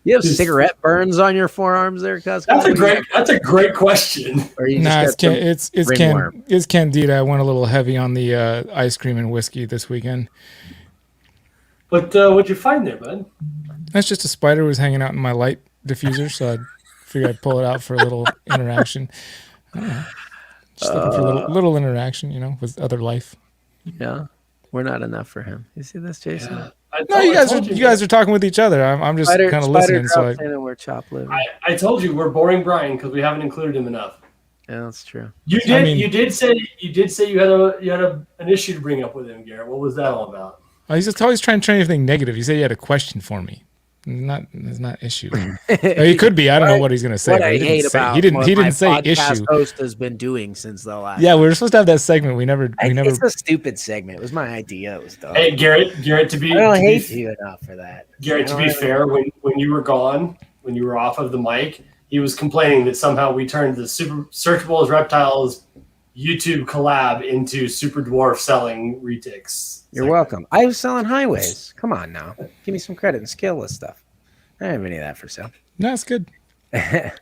you have cigarette burns on your forearms there, Kusko?
That's a great question.
It's Candida. I went a little heavy on the ice cream and whiskey this weekend.
But what'd you find there, bud?
That's just a spider was hanging out in my light diffuser, so I figured I'd pull it out for a little interaction. I don't know. Just looking for a little interaction, with other life.
Yeah, we're not enough for him. You see this, Jason?
Yeah.
You guys are talking with each other. I'm just kind of listening. So
we're chop liver.
I told you we're boring Brian because we haven't included him enough.
Yeah, that's true.
You did say you had an issue to bring up with him, Garrett. What was that all about?
He's just always trying to turn everything negative. You said you had a question for me. It's not issue. He could be. I don't know what he's going to say.
What I hate about
he didn't say issue.
Host has been doing since the last.
Yeah, we were supposed to have that segment. We never.
It's a stupid segment. It was my idea. It was dumb.
Hey, Garrett. I
don't hate you enough for that.
Garrett, to be fair, when you were gone, when you were off of the mic, he was complaining that somehow we turned the Searchable Reptiles YouTube collab into Super Dwarf selling retics.
You're welcome. I was selling highways. Come on now. Give me some credit and Scaleless stuff. I don't have any of that for sale.
No, it's good.
So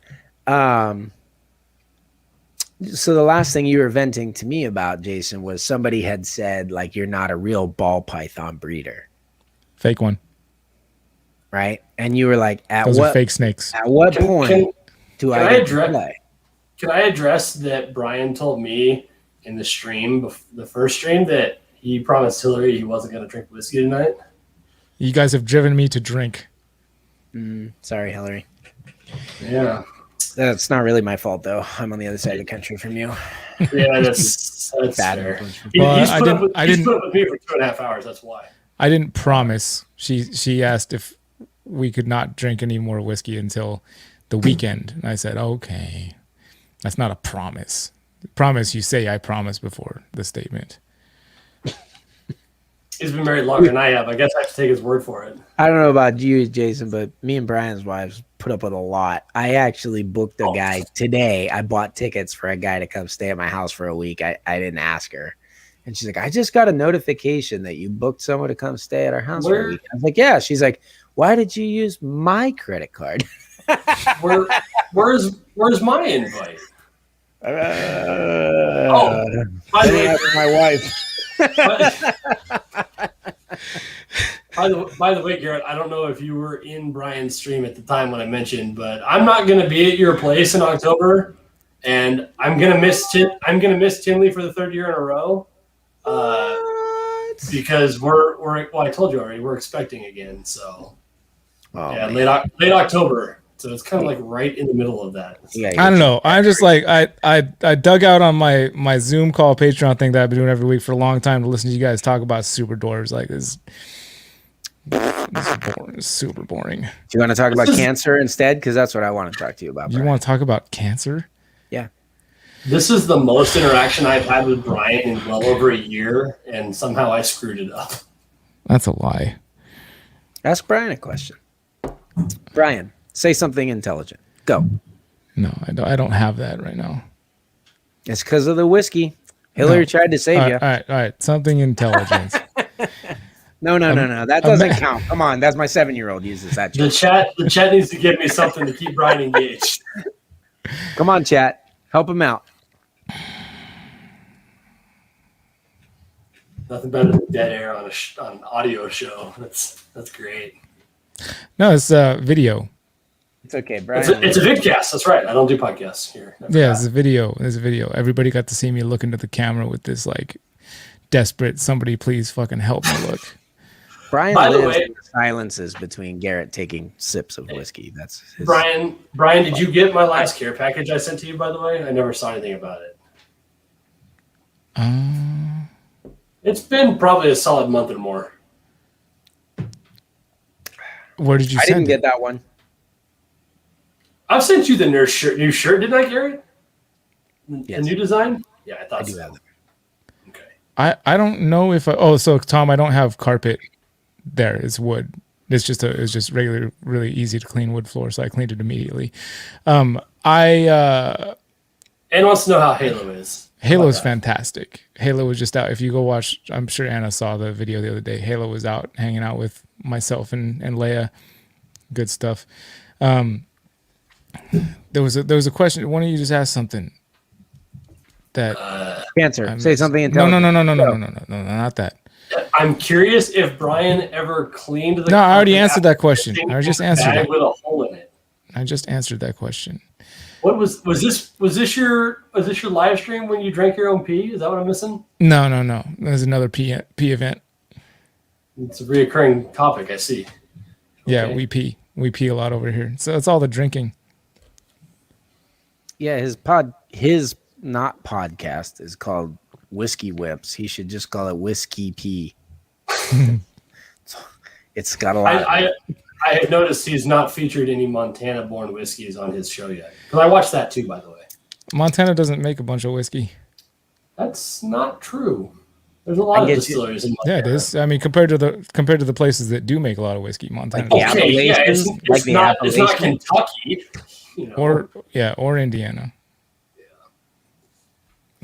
the last thing you were venting to me about, Jason, was somebody had said, like, you're not a real ball python breeder.
Fake one.
Right? And you were like,
those are fake snakes.
At what point do I play?
Can I address that Brian told me in the stream, the first stream, that he promised Hillary he wasn't going to drink whiskey tonight?
You guys have driven me to drink.
Sorry, Hillary.
Yeah.
That's not really my fault, though. I'm on the other side of the country from you.
Yeah, that's bad.
Well,
He's put up with me for 2.5 hours. That's why.
I didn't promise. She asked if we could not drink any more whiskey until the weekend. And I said, okay. That's not a promise. Promise, you say I promise before the statement.
He's been married longer than I have. I guess I have to take his word for it.
I don't know about you, Jason, but me and Brian's wives put up with a lot. I actually booked a guy today. I bought tickets for a guy to come stay at my house for a week. I didn't ask her. And she's like, I just got a notification that you booked someone to come stay at our house for a week. I was like, yeah. She's like, why did you use my credit card?
Where's my invite?
By the way, my wife.
By the way, Garrett, I don't know if you were in Brian's stream at the time when I mentioned, but I'm not going to be at your place in October, and I'm going to miss Tinley for the third year in a row. Because I told you already, we're expecting again. So late October. So it's kind of like right in the middle of that.
Yeah, I don't know. I'm just like I dug out on my Zoom call Patreon thing that I've been doing every week for a long time to listen to you guys talk about super dwarves. Like this boring. It's super boring.
Do you want to talk about cancer instead? Because that's what I want to talk to you about.
You want to talk about cancer?
Yeah.
This is the most interaction I've had with Brian in well over a year, and somehow I screwed it up.
That's a lie.
Ask Brian a question. Brian, say something intelligent. Go.
No, I don't have that right now.
It's because of the whiskey. Hillary tried to save you.
All right. Something intelligent.
No. That doesn't count. Come on. That's my 7-year-old uses that.
The chat needs to give me something to keep Brian engaged.
Come on, chat. Help him out.
Nothing better than dead air on an audio show. That's great.
No, it's video.
It's okay, Brian.
It's a vidcast. That's right. I don't do podcasts here.
Yeah, it's a video. It's a video. Everybody got to see me look into the camera with this like desperate, somebody please fucking help me look.
Brian
By the
lives
way-
in the silences between Garrett taking sips of whiskey. That's his...
Brian, did you get my last care package I sent to you, by the way? I never saw anything about it. It's been probably a solid month or more.
Where did you
I
send
didn't
it?
get that one.
I've sent you the new shirt, didn't I, Garrett?
Yes.
The new design? Yeah, I thought
I do
so.
have that.
Okay.
I don't know if so Tom, I don't have carpet there. It's wood. It's just regular, really easy to clean wood floor, so I cleaned it immediately.
Ann wants to know how Halo is.
Halo's
that?
fantastic. Halo was just out. If you go watch, I'm sure Anna saw the video the other day. Halo was out hanging out with myself and Leia. Good stuff. There was a question. Why don't you just ask something? That
Cancer. Say something
no,
intelligent.
no, not that.
I'm curious if Brian ever cleaned the.
No, I already
carpet
answered that
after
question.
using
I just
a
answered
bag
it.
with a hole in it.
I just answered that question.
What was this your live stream when you drank your own pee? Is that what I'm missing?
No. There's another pee event.
It's a reoccurring topic, I see.
Yeah,
Okay.
we pee a lot over here. So it's all the drinking.
Yeah, his not podcast is called Whiskey Whips. He should just call it Whiskey Pee. It's got a lot.
I have noticed he's not featured any Montana-born whiskeys on his show yet. Because I watched that too, by the way.
Montana doesn't make a bunch of whiskey.
That's not true. There's a lot of distilleries in Montana.
Yeah, it is. I mean, compared to the places that do make a lot of whiskey, Montana.
Like the
Okay, yeah,
Appalachians,
it's
the
not
Appalachians.
Kentucky. You know.
or Indiana.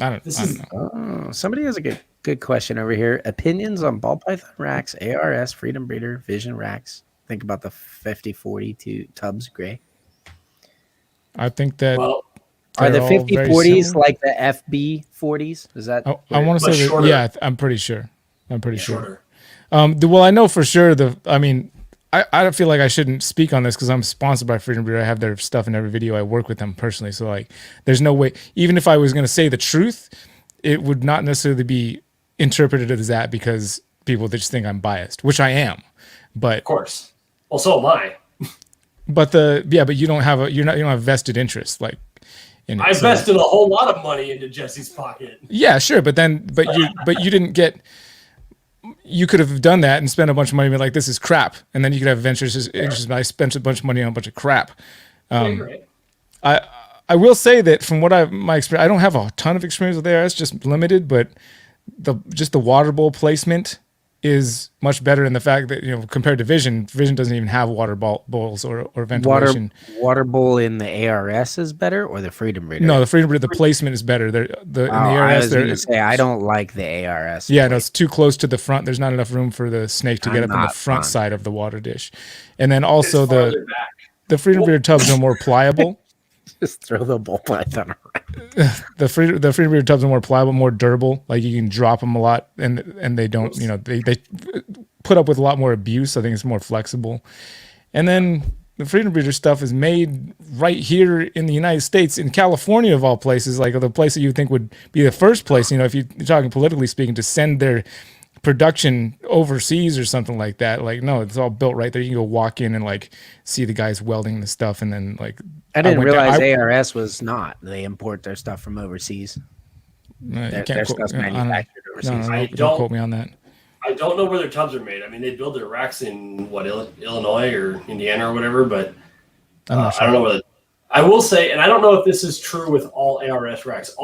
I don't know.
Oh, somebody has a good question over here. Opinions on ball python racks, ARS, Freedom Breeder, Vision racks. Think about the 5042 Tubbs Gray.
I think that
Are the
they're all very
5040s
similar.
like the FB40s? Is that?
I want to
Much
say that,
shorter.
yeah, I'm pretty sure. Sure.
Shorter.
Well, I know for sure I don't feel like I shouldn't speak on this because I'm sponsored by Freedom Breeder. I have their stuff in every video. I work with them personally. So like, there's no way, even if I was going to say the truth, it would not necessarily be interpreted as that because people just think I'm biased, which I am. But
Of course. Well, so am I.
but you don't have you don't have vested interest like in it.
I invested a whole lot of money into Jesse's pocket.
Yeah, sure, but you didn't get. You could have done that and spent a bunch of money, but like this is crap, and then you could have ventures interest. I spent a bunch of money on a bunch of crap.
Yeah, you're right.
I will say that from what my experience, I don't have a ton of experience with ARS, just limited, but the water bowl placement is much better in the fact that compared to Vision doesn't even have water bowls or ventilation.
Water bowl in the ARS is better, or the Freedom Breeder?
No, the Freedom Breeder, the placement is better. In the
I
ARS,
was going to say I don't like the ARS.
yeah, no, it's too close to the front. There's not enough room for the snake to get up in the
not
front
fun.
side of the water dish. And then also
It's farther back.
the Freedom Breeder tubs are more pliable.
Just throw the ball python around.
The Freedom Breeder tubs are more pliable, more durable. Like you can drop them a lot, and they don't. They put up with a lot more abuse. I think it's more flexible. And then the Freedom Breeder stuff is made right here in the United States, in California of all places, like the place that you think would be the first place. If you're talking politically speaking, to send their production overseas or something like that. Like, no, it's all built right there. You can go walk in and like see the guys welding the stuff, and then like
I didn't
went down-
realize ARS was not. They import their stuff from overseas.
you
Their
can't quote-
stuff's
I don't-
manufactured
no,
overseas.
I
don't
don't-
quote me on that.
I don't know where their tubs are made. I mean, they build their racks in Illinois or Indiana or whatever, but
I'm not sure.
I don't know whether. I will say, and I don't know if this is true with all ARS racks.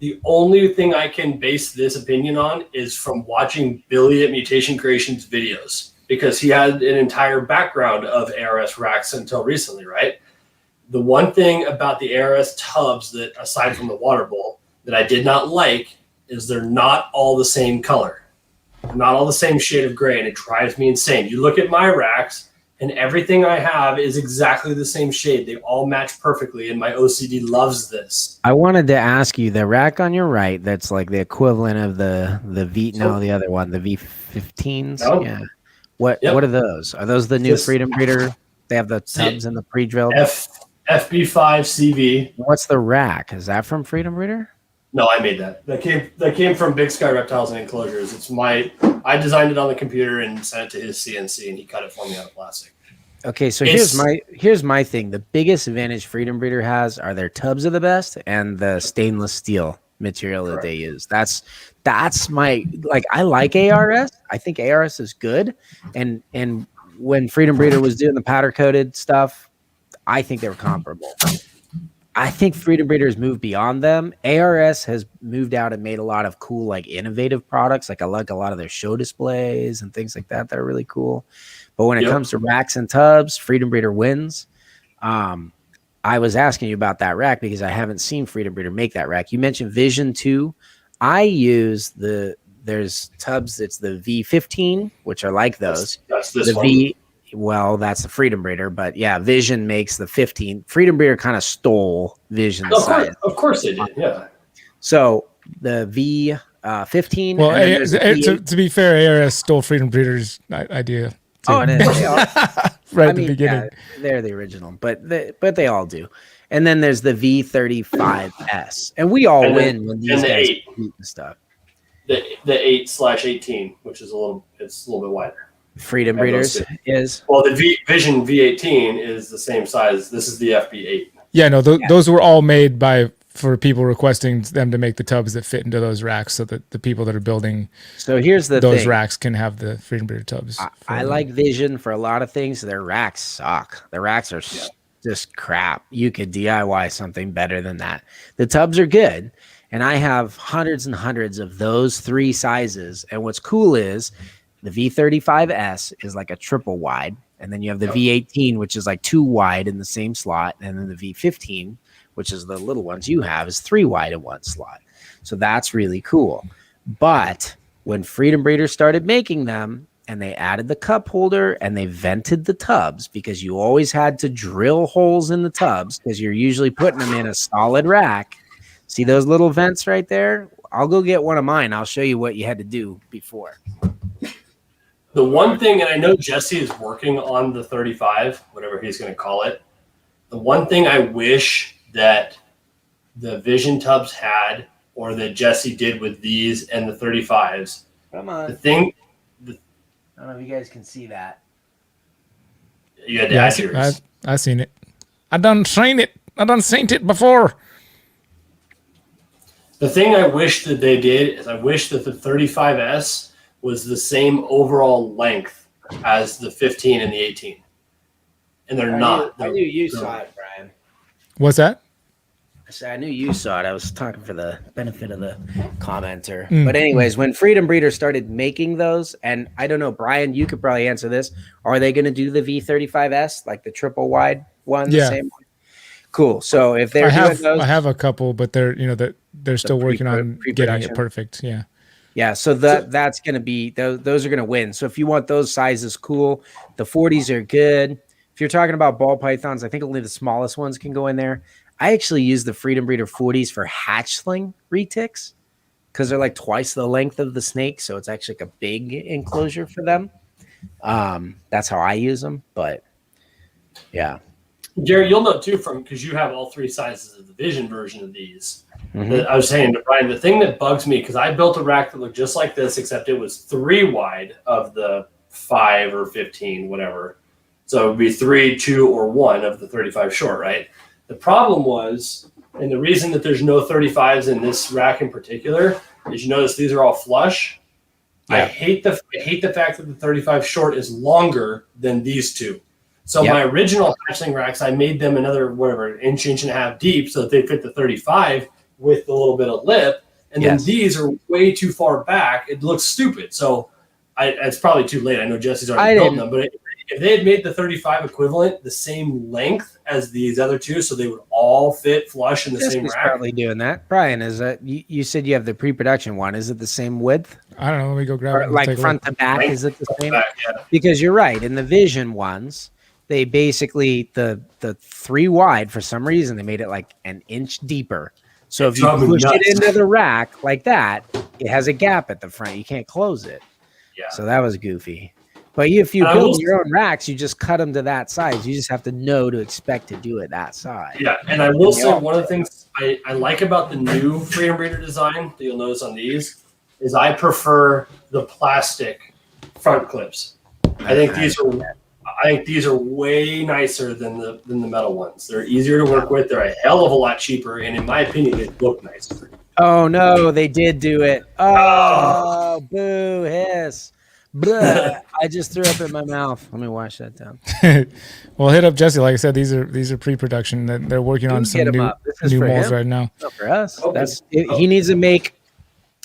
The only thing I can base this opinion on is from watching Billy at Mutation Creations videos, because he had an entire background of ARS racks until recently, right? The one thing about the ARS tubs that, aside from the water bowl, that I did not like is they're not all the same color. They're not all the same shade of gray, and it drives me insane. You look at my racks, and everything I have is exactly the same shade. They all match perfectly, and my OCD loves this.
I wanted to ask you, the rack on your right, that's like the equivalent of the V. No, the other one, the V15s.
No.
Yeah. What
Yep.
are those? Are those the new
Just-
Freedom Breeder? They have the tubs and the pre-drilled.
FB5 CV.
What's the rack? Is that from Freedom Breeder?
No, I made that. That came from Big Sky Reptiles and Enclosures. I designed it on the computer and sent it to his CNC, and he cut it for me out of plastic.
Okay, so here's my thing. The biggest advantage Freedom Breeder has are their tubs are the best and the stainless steel material that they use. That's my I like ARS. I think ARS is good. And when Freedom Breeder was doing the powder coated stuff, I think they were comparable. I think Freedom Breeder has moved beyond them. ARS has moved out and made a lot of cool, innovative products. I like a lot of their show displays and things like that are really cool. But when it comes to racks and tubs, Freedom Breeder wins. I was asking you about that rack because I haven't seen Freedom Breeder make that rack. You mentioned Vision 2. I use there's tubs. It's the V15, which are like those.
That's this
the
one.
Well, that's the Freedom Breeder, but yeah, Vision makes the 15. Freedom Breeder kind of stole Vision size.
Of course they did, yeah.
So the V15.
Well, to be fair, ARS stole Freedom Breeder's idea. Too.
Oh, and they all,
right at the beginning.
Yeah, they're the original, but they all do. And then there's the V35S, and we all win when these guys compete and stuff.
The 8/18, which is a little bit wider.
Freedom Breeders is
the Vision V18 is the same size. This is the FB8.
Yeah, no, those were all made for people requesting them to make the tubs that fit into those racks, so that the people that are building
here's those
racks can have the Freedom Breeder tubs.
I like Vision for a lot of things. Their racks suck. The racks are just crap. You could DIY something better than that. The tubs are good, and I have hundreds and hundreds of those 3 sizes. And what's cool is the V35S is like a triple wide, and then you have the V18, which is like 2 wide in the same slot, and then the V15, which is the little ones you have, is 3 wide in one slot. So that's really cool. But when Freedom Breeder started making them, and they added the cup holder and they vented the tubs, because you always had to drill holes in the tubs because you're usually putting them in a solid rack. See those little vents right there? I'll go get one of mine. I'll show you what you had to do before.
The one thing, and I know Jesse is working on the 35, whatever he's going to call it. The one thing I wish that the Vision tubs had, or that Jesse did with these and the 35s.
Come on.
The thing.
I don't know if you guys can see that.
You had to ask yours.
I seen it. I done seen it. I done seen it before.
The thing I wish that they did is I wish that the 35S was the same overall length as the 15 and the 18. And they're not.
I knew you saw it, Brian.
What's that?
I said I knew you saw it. I was talking for the benefit of the commenter. But anyways, when Freedom Breeder started making those, and I don't know, Brian, you could probably answer this. Are they going to do the V35S, like the triple wide one? The same one? Cool. So if they're doing those,
I have a couple, but they're still working on getting it perfect. Yeah.
Yeah, so that's going to be those are going to win. So if you want those sizes, cool. The 40s are good. If you're talking about ball pythons, I think only the smallest ones can go in there. I actually use the Freedom Breeder 40s for hatchling retics because they're like twice the length of the snake, so it's actually like a big enclosure for them. That's how I use them, but yeah.
Gary, you'll know too because you have all 3 sizes of the Vision version of these. I was saying to Brian, the thing that bugs me, because I built a rack that looked just like this, except it was 3 wide of the 5 or 15, whatever. So it would be 3, 2, or 1 of the 35 short, right? The problem was, and the reason that there's no 35s in this rack in particular, is you notice these are all flush. Yeah. I hate the fact that the 35 short is longer than these 2. So my original hatchling racks, I made them another inch and a half deep so that they fit the 35 with a little bit of lip. And then these are way too far back. It looks stupid. So it's probably too late. I know Jesse's already built them, but if they had made the 35 equivalent the same length as these other 2, so they would all fit flush in the same rack.
Probably doing that. Brian, is that you said you have the pre-production one? Is it the same width?
I don't know. Let me go grab it.
Like front to back, is it the same?
Back, yeah.
Because you're right. In the Vision ones, they basically the 3 wide for some reason they made it like an inch deeper. So if you push it into the rack like that, it has a gap at the front. You can't close it.
Yeah.
So that was goofy. But if you
And I will
build your own racks, you just cut them to that size. You just have to know to expect to do it that size.
Yeah, and I will say one of the things I like about the new Freedom Breeder design that you'll notice on these is I prefer the plastic front clips. I think these are way nicer than the metal ones. They're easier to work with. They're a hell of a lot cheaper, and in my opinion, they look nicer.
Oh no, they did do it. Oh, boo, hiss. Blah. I just threw up in my mouth. Let me wash that down.
Well, hit up Jesse. Like I said, these are pre-production. They're working on some new molds right now.
Not for us. He needs to make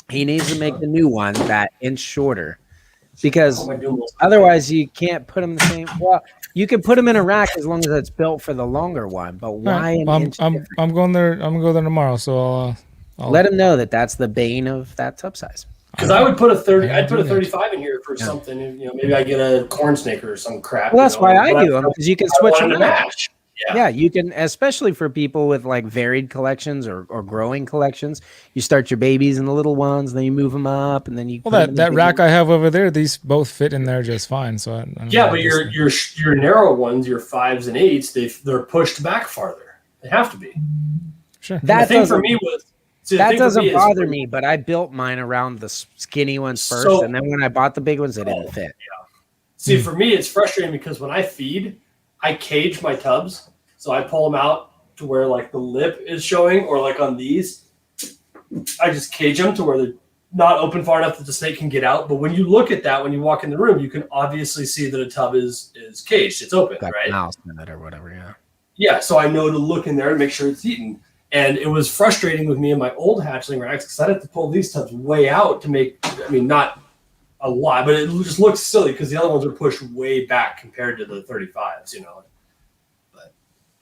the new one that inch shorter, because otherwise you can't put them the same. Well, you can put them in a rack as long as it's built for the longer one. But why?
Right. I'm going there. I'm gonna go there tomorrow. So I'll
let him know that that's the bane of that tub size.
Because I would put a 30. I'd put a 35 in here for something. And, maybe I get a corn snake or some crap.
Well, that's why I do them, because you can switch them out.
Yeah,
you can, especially for people with like varied collections or growing collections. You start your babies and the little ones, then you move them up, and then you.
Well, that rack I have over there, these both fit in there just fine. So
but your narrow ones, your 5s and 8s, they're pushed back farther. They have to be.
Sure.
That
thing for me was.
That doesn't bother me, but I built mine around the skinny ones first, and then when I bought the big ones, they didn't fit.
Yeah. See, for me, it's frustrating because when I feed, I cage my tubs, so I pull them out to where like the lip is showing, or like on these, I just cage them to where they're not open far enough that the snake can get out. But when you look at that, when you walk in the room, you can obviously see that a tub is caged. It's open, right?
Mouse in it or whatever, yeah.
Yeah, so I know to look in there and make sure it's eaten. And it was frustrating with me in my old hatchling racks because I'd have to pull these tubs way out to make, not a lot, but it just looks silly because the other ones are pushed way back compared to the 35s, But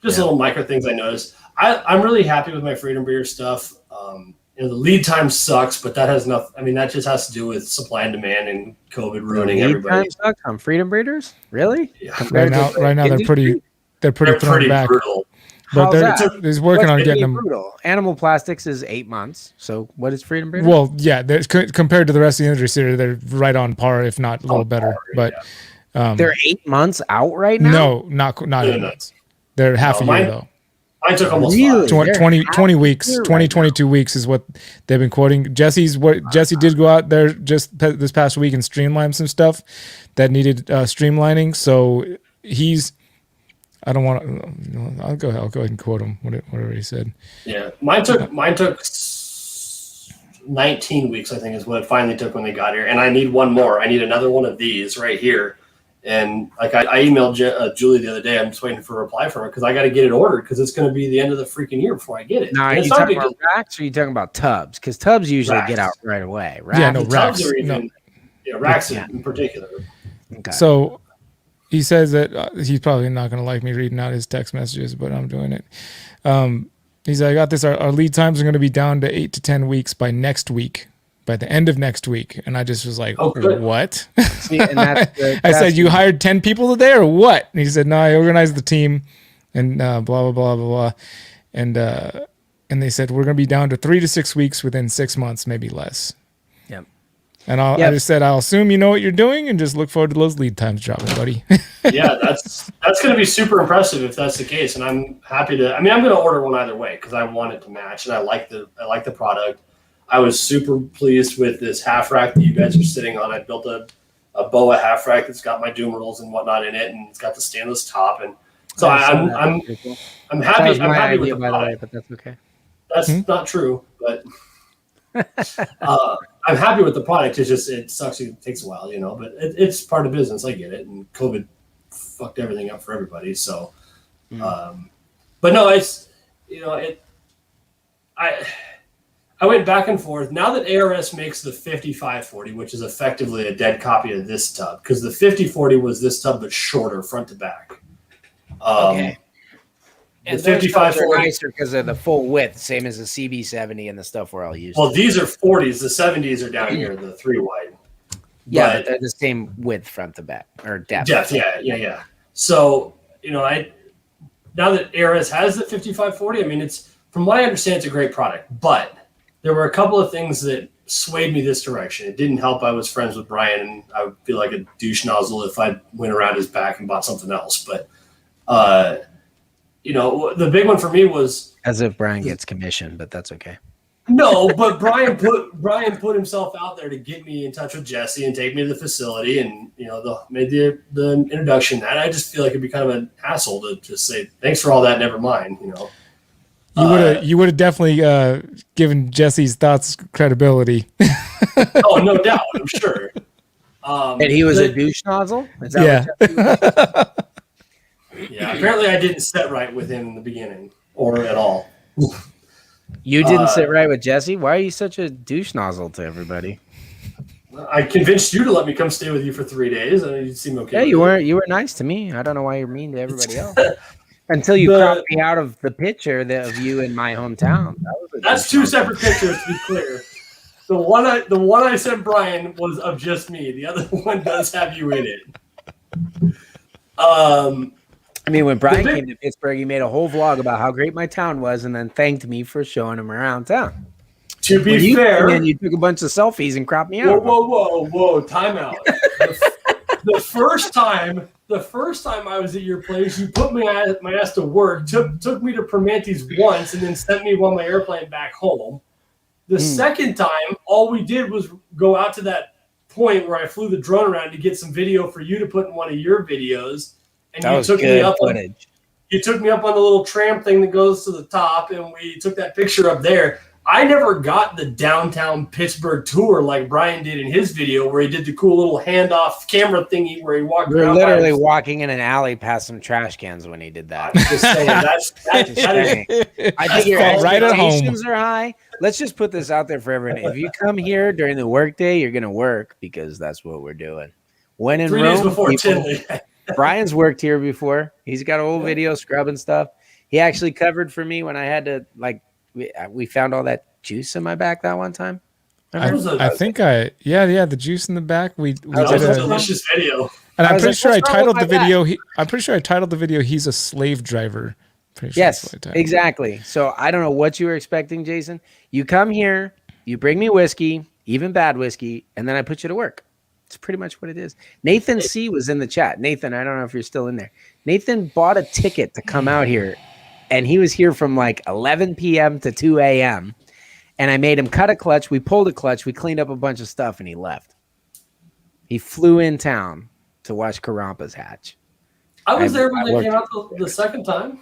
just little micro things I noticed. I'm really happy with my Freedom Breeder stuff. The lead time sucks, but that has nothing. That just has to do with supply and demand and COVID ruining everybody.
Lead time sucks on Freedom Breeders? Really?
Yeah.
Right now they're pretty thrown back.
Brutal.
But they're working on getting them.
Brutal. Animal Plastics is 8 months. So what is Freedom Breeder?
Well, yeah, compared to the rest of the industry, they're right on par, if not a little better. But
they're 8 months out right now.
No, not 8 months. They're half a year though.
I took almost
20 weeks, 22 weeks is what they've been quoting. Jesse did go out there just this past week and streamline some stuff that needed streamlining. So I don't want to. I'll go ahead and quote him. Whatever he said.
Yeah, mine took 19 weeks. I think is what it finally took when they got here. And I need one more. I need another one of these right here. And like I emailed Julie the other day. I'm just waiting for a reply from her because I got to get it ordered because it's going to be the end of the freaking year before I get it.
Now, are you talking about racks or are you talking about tubs? Because tubs usually get out right away. Racks,
yeah, no racks.
Tubs are even, racks in particular.
Okay. So. He says that he's probably not going to like me reading out his text messages, but I'm doing it. He said, I got this. Our lead times are going to be down to 8 to 10 weeks by next week, by the end of next week. And I just was like, what?
See, and
I said, you hired 10 people today or what? And he said, no, I organized the team and blah, blah, blah, blah, blah. And they said, we're going to be down to 3 to 6 weeks within 6 months, maybe less.
Yep.
And I just said, I'll assume you know what you're doing and just look forward to those lead times dropping, buddy.
Yeah, that's going to be super impressive if that's the case. And I'm happy to. I'm going to order one either way because I want it to match and I like the product. I was super pleased with this half rack that you guys are sitting on. I built a boa half rack that's got my doom rolls and whatnot in it, and it's got the stainless top. And so I'm happy. I'm happy with the product,
but that's okay.
That's not true, but. I'm happy with the product. It's just it sucks. It takes a while, but it's part of business. I get it. And COVID fucked everything up for everybody. So, but no, it's I went back and forth. Now that ARS makes the 5540, which is effectively a dead copy of this tub, because the 5040 was this tub but shorter front to back.
Okay. And
the 5540
are nicer because they're the full width, same as the CB70 and the stuff we're all used.
Well, these are 40s. The 70s are down here, the 3 wide.
Yeah, but they're the same width front to back or depth.
Depth, yeah. So now that ARS has the 5540, it's from what I understand, it's a great product. But there were a couple of things that swayed me this direction. It didn't help I was friends with Brian, and I would feel like a douche nozzle if I went around his back and bought something else. But, the big one for me was...
As if Brian gets commission, but that's okay.
No, but Brian put himself out there to get me in touch with Jesse and take me to the facility, and made the introduction. That I just feel like it'd be kind of an asshole to just say thanks for all that. Never mind.
You would have definitely given Jesse's thoughts credibility.
Oh, no doubt. I'm sure.
And he was a douche nozzle? Is that
Yeah. Apparently, I didn't set right with him in the beginning or at all.
You didn't sit right with Jesse? Why are you such a douche nozzle to everybody?
I convinced you to let me come stay with you for 3 days, and you seem okay.
Yeah, you were nice to me. I don't know why you're mean to everybody else. Until you cropped me out of the picture of you in my hometown.
That's two separate pictures, to be clear. The one I sent Brian was of just me. The other one does have you in it.
I mean, when Brian came to Pittsburgh, he made a whole vlog about how great my town was, and then thanked me for showing him around town.
To be fair,
and you took a bunch of selfies and cropped me out.
Whoa! Time out. The first time I was at your place, you put my ass to work, took me to Permante's once, and then sent me on my airplane back home. The second time, all we did was go out to that point where I flew the drone around to get some video for you to put in one of your videos. And you took me up footage. You took me up on the little tram thing that goes to the top, and we took that picture up there. I never got the downtown Pittsburgh tour like Brian did in his video, where he did the cool little handoff camera thingy where he walked around.
You're literally walking in an alley past some trash cans when he did that.
I'm just saying,
I think your expectations are high. Let's just put this out there for everyone. If you come here during the workday, you're going to work because that's what we're doing. When in
3
Rome,
days before Tinley.
Brian's worked here before. He's got a whole video scrubbing stuff. He actually covered for me when I had to, we found all that juice in my back that one time.
The juice in the back. We
did a delicious video.
And I'm pretty sure I titled the video. I'm pretty sure I titled the video, "He's a slave driver."
Yes, exactly. So I don't know what you were expecting, Jason. You come here, you bring me whiskey, even bad whiskey, and then I put you to work. It's pretty much what it is. Nathan C was in the chat. Nathan, I don't know if you're still in there. Nathan bought a ticket to come out here, and he was here from 11 p.m. to 2 a.m. And I made him cut a clutch. We pulled a clutch. We cleaned up a bunch of stuff, and he left. He flew in town to watch Karampas hatch.
I was there when they came out the second time.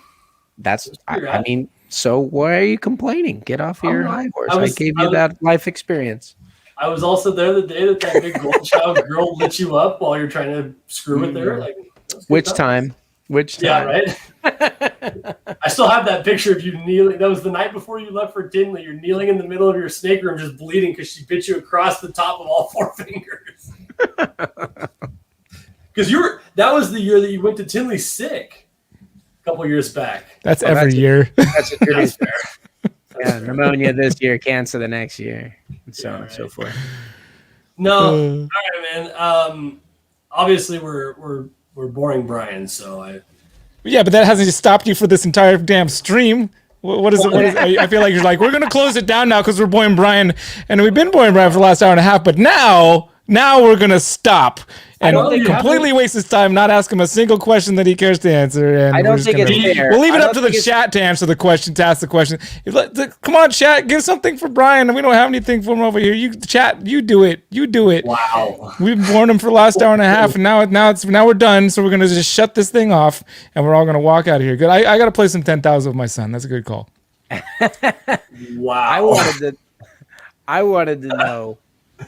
I mean, so why are you complaining? Get off your high horse. I gave you that life experience.
I was also there the day that big gold child girl lit you up while you're trying to screw it there.
Which time?
Yeah, right. I still have that picture of you kneeling. That was the night before you left for Tinley. You're kneeling in the middle of your snake room, just bleeding because she bit you across the top of all 4 fingers. Because that was the year that you went to Tinley sick. A couple years back.
That's every year.
That's a tribute. Yeah, pneumonia this year, cancer the next year, and so on and so forth.
No, all right, man. Obviously, we're boring Brian, so I.
Yeah, but that hasn't stopped you for this entire damn stream. What is it? I feel like you're we're gonna close it down now because we're boring Brian, and we've been boring Brian for the last hour and a half. But now we're gonna stop and completely waste his time, not ask him a single question that he cares to answer. And
I don't think it's fair.
We'll leave it up to the chat to answer the question, to ask the question. Come on, chat, give something for Brian. We don't have anything for him over here. You chat, you do it.
Wow.
We've bored him for the last hour and a half, and now we're done. So we're gonna just shut this thing off, and we're all gonna walk out of here. Good. I gotta play some 10,000 with my son. That's a good call.
Wow.
I wanted to know.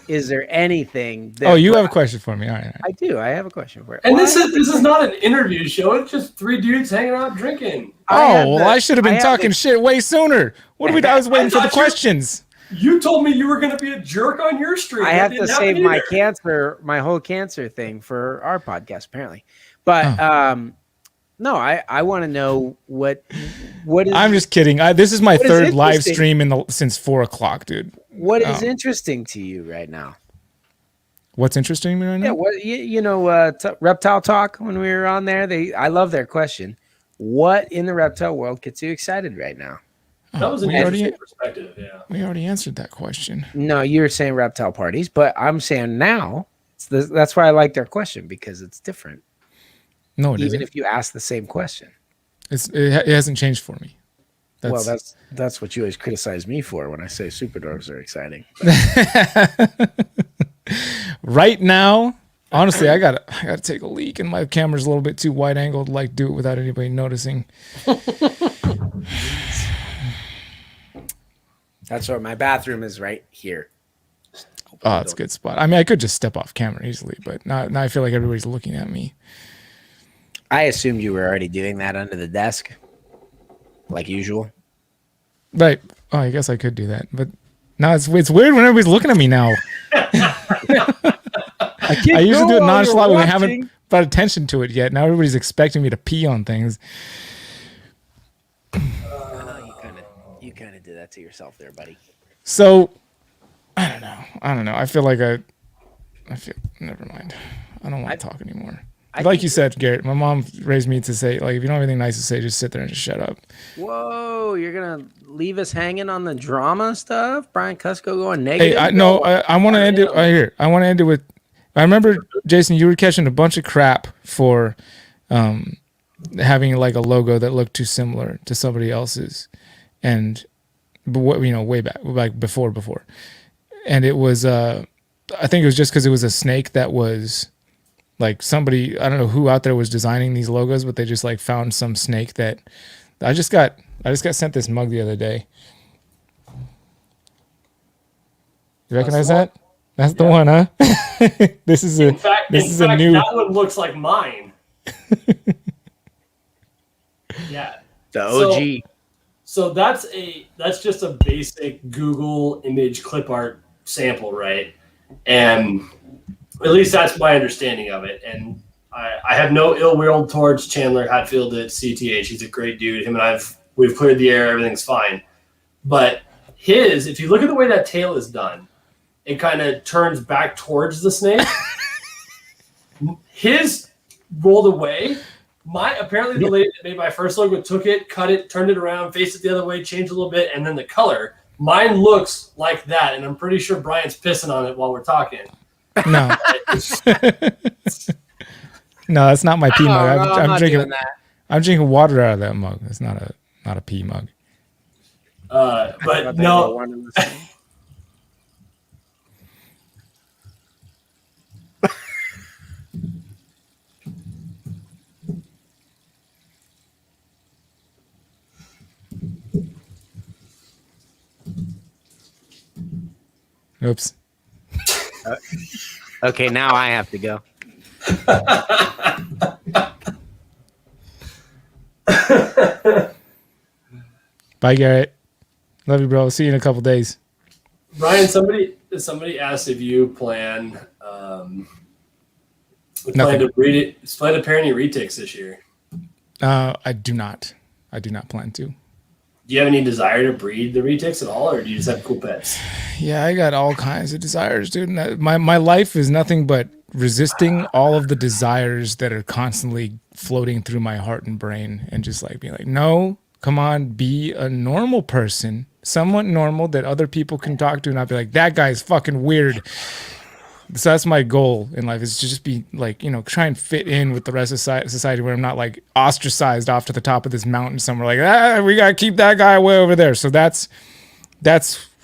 Is there anything that
you have a question for me? All right.
I do. I have a question for you.
And this is not an interview show. It's just 3 dudes hanging out drinking.
I should have been talking shit way sooner. I was waiting for the questions.
You told me you were going to be a jerk on your stream.
I have to save my whole cancer thing for our podcast, apparently. But no, I want to know what is.
I'm just kidding. This is my third live stream since 4 o'clock, dude.
What is interesting to you right now?
What's interesting to me right now?
Yeah, Reptile Talk, when we were on there, I love their question. What in the reptile world gets you excited right now?
That was an interesting perspective. Yeah,
we already answered that question.
No, you were saying reptile parties, but I'm saying now that's why I like their question, because it's different.
No, it
Even
isn't.
if you ask the same question.
It hasn't changed for me.
That's what you always criticize me for when I say super dwarfs are exciting.
Right now, honestly, I gotta take a leak, and my camera's a little bit too wide angled. Like, do it without anybody noticing.
That's where my bathroom is, right here.
Oh, it's a good spot. I mean, I could just step off camera easily, but now I feel like everybody's looking at me.
I assumed you were already doing that under the desk, like usual.
Right. Oh, I guess I could do that, but now it's weird when everybody's looking at me now. I usually do it nonchalantly. We haven't brought attention to it yet. Now everybody's expecting me to pee on things.
You kind of did that to yourself there, buddy.
So, I don't know. I feel never mind. I don't want to talk anymore. Like you said, Garrett, my mom raised me to say, like, if you don't have anything nice to say, just sit there and just shut up.
Whoa, you're going to leave us hanging on the drama stuff? Brian Kusko going negative?
Hey, I want to end it right here. I want to end it with, I remember, Jason, you were catching a bunch of crap for having like a logo that looked too similar to somebody else's. And, way back, like before. And it was, I think it was just because it was a snake that was like somebody, I don't know who out there was designing these logos, but they just like found some snake that I just got sent this mug the other day. You recognize that? That's the one, huh? This is a new.
That one looks like mine. Yeah.
The OG.
So that's just a basic Google image clip art sample, right? And at least that's my understanding of it. And I have no ill will towards Chandler Hatfield at CTH. He's a great dude. Him and we've cleared the air. Everything's fine. But if you look at the way that tail is done, it kind of turns back towards the snake. His rolled away. Apparently the lady that made my first logo took it, cut it, turned it around, faced it the other way, changed a little bit, and then the color. Mine looks like that, and I'm pretty sure Brian's pissing on it while we're talking.
No. No, that's not my pee mug. I'm drinking water out of that mug. It's not a pee mug.
But no.
Oops.
Okay, now I have to go.
Bye, Garrett. Love you, bro. See you in a couple days.
Brian, somebody asked if you plan to pair any retics this year.
I do not plan to.
Do you have any desire to breed the retics at all, or do you just have cool pets?
Yeah, I got all kinds of desires, dude. My life is nothing but resisting all of the desires that are constantly floating through my heart and brain, and just like being like, no, come on, be a normal person, somewhat normal that other people can talk to, and not be like, that guy's fucking weird. So that's my goal in life, is to just be like, try and fit in with the rest of society, where I'm not like ostracized off to the top of this mountain somewhere like, we got to keep that guy way over there. So that's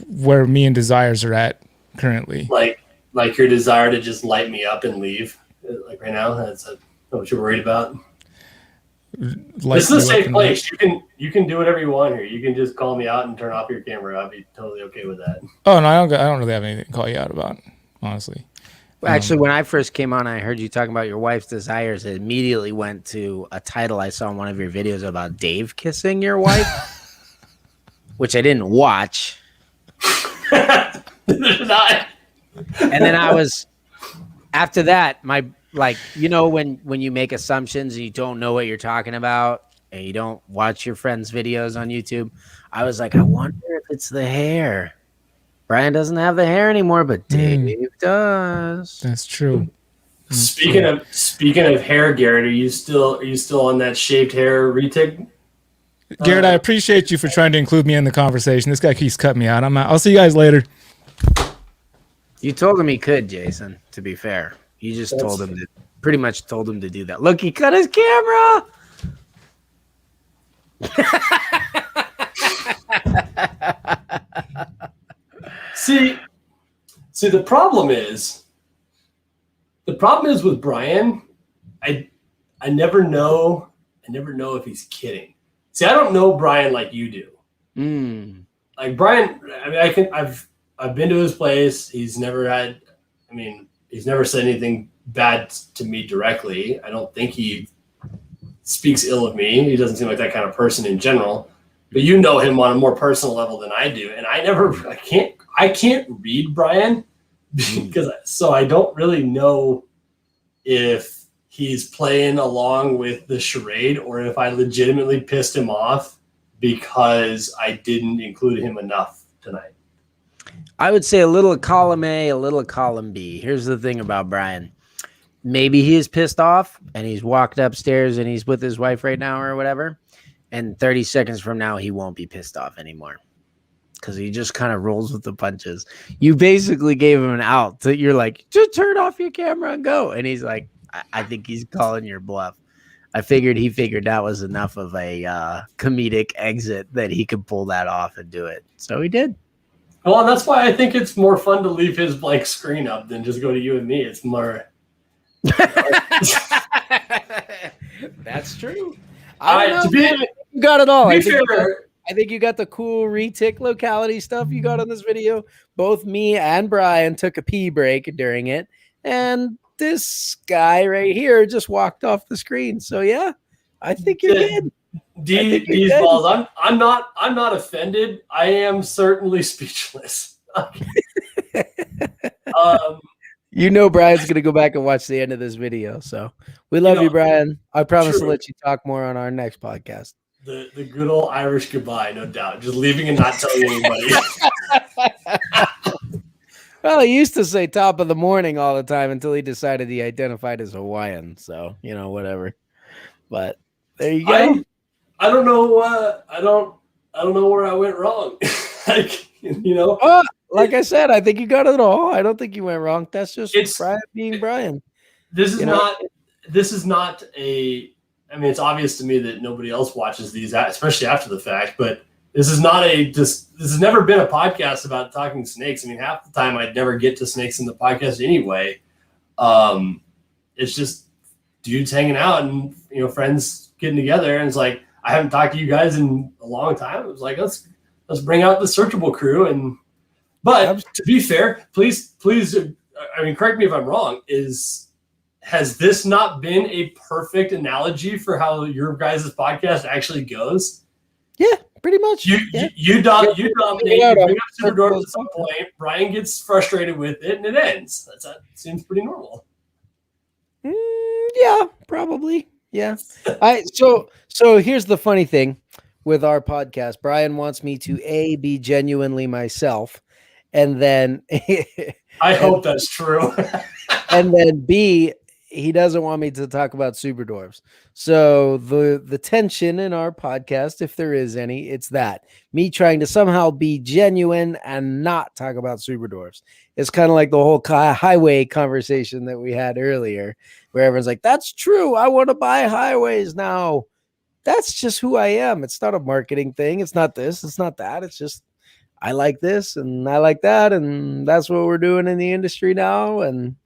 where me and desires are at currently.
Like your desire to just light me up and leave, like right now. That's what you're worried about. This is a safe place. You can do whatever you want here. You can just call me out and turn off your camera. I'd be totally okay with that.
Oh no, I don't really have anything to call you out about, honestly.
Well, actually, when I first came on, I heard you talking about your wife's desires. It immediately went to a title I saw in one of your videos about Dave kissing your wife, which I didn't watch. And then after that, when you make assumptions and you don't know what you're talking about and you don't watch your friends' videos on YouTube, I was like, I wonder if it's the hair. Brian doesn't have the hair anymore, but Dave does.
That's true.
Speaking of hair, Garrett, are you still on that shaved hair retic?
Garrett, I appreciate you for trying to include me in the conversation. This guy keeps cutting me out. I'll see you guys later.
You told him he could, Jason, to be fair. You just pretty much told him to do that. Look, he cut his camera.
See, the problem is with Brian, I never know if he's kidding. See, I don't know Brian like you do. Like Brian, I mean, I've been to his place. He's never said anything bad to me directly. I don't think he speaks ill of me. He doesn't seem like that kind of person in general. But you know him on a more personal level than I do, and I can't read Brian so I don't really know if he's playing along with the charade or if I legitimately pissed him off because I didn't include him enough tonight.
I would say a little column A, a little column B. Here's the thing about Brian. Maybe he is pissed off and he's walked upstairs and he's with his wife right now or whatever. And 30 seconds from now, he won't be pissed off anymore because he just kind of rolls with the punches. You basically gave him an out. So you're like, just turn off your camera and go. And he's like, I think he's calling your bluff. He figured that was enough of a comedic exit that he could pull that off and do it. So he did.
Well, that's why I think it's more fun to leave his blank screen up than just go to you and me. It's more.
That's true.
You
got it all. I
think
you got the cool retic locality stuff you got on this video. Both me and Brian took a pee break during it, and this guy right here just walked off the screen. So yeah, I think you're good.
These balls. I'm not offended. I am certainly speechless.
You know Brian's going to go back and watch the end of this video. So we love you, Brian. I promise to let you talk more on our next podcast.
The good old Irish goodbye, no doubt. Just leaving and not telling anybody.
Well, he used to say top of the morning all the time until he decided he identified as Hawaiian. So, whatever. But there you go.
I don't know. I don't know where I went wrong.
Like I said, I think you got it all. I don't think you went wrong. That's just Brian being Brian.
This is not a. I mean, it's obvious to me that nobody else watches these, especially after the fact. But this is not this has never been a podcast about talking snakes. I mean, half the time I'd never get to snakes in the podcast anyway. It's just dudes hanging out and friends getting together, and it's like I haven't talked to you guys in a long time. It was like let's bring out the Searchable crew But to be fair, please, I mean, correct me if I'm wrong. Has this not been a perfect analogy for how your guys' podcast actually goes?
Yeah, pretty much.
You dominate. You bring up Super Dwarf at some point. Brian gets frustrated with it, and it ends. That seems pretty normal.
Yeah, probably. Yeah. So here's the funny thing with our podcast. Brian wants me to be genuinely myself. And then
I hope that's true.
And then B, he doesn't want me to talk about Super Dwarfs. So the tension in our podcast, if there is any, it's that me trying to somehow be genuine and not talk about Super Dwarfs. It's kind of like the whole highway conversation that we had earlier, where everyone's like, "That's true. I want to buy highways now." That's just who I am. It's not a marketing thing. It's not this. It's not that. It's just I like this and I like that, and that's what we're doing in the industry now. And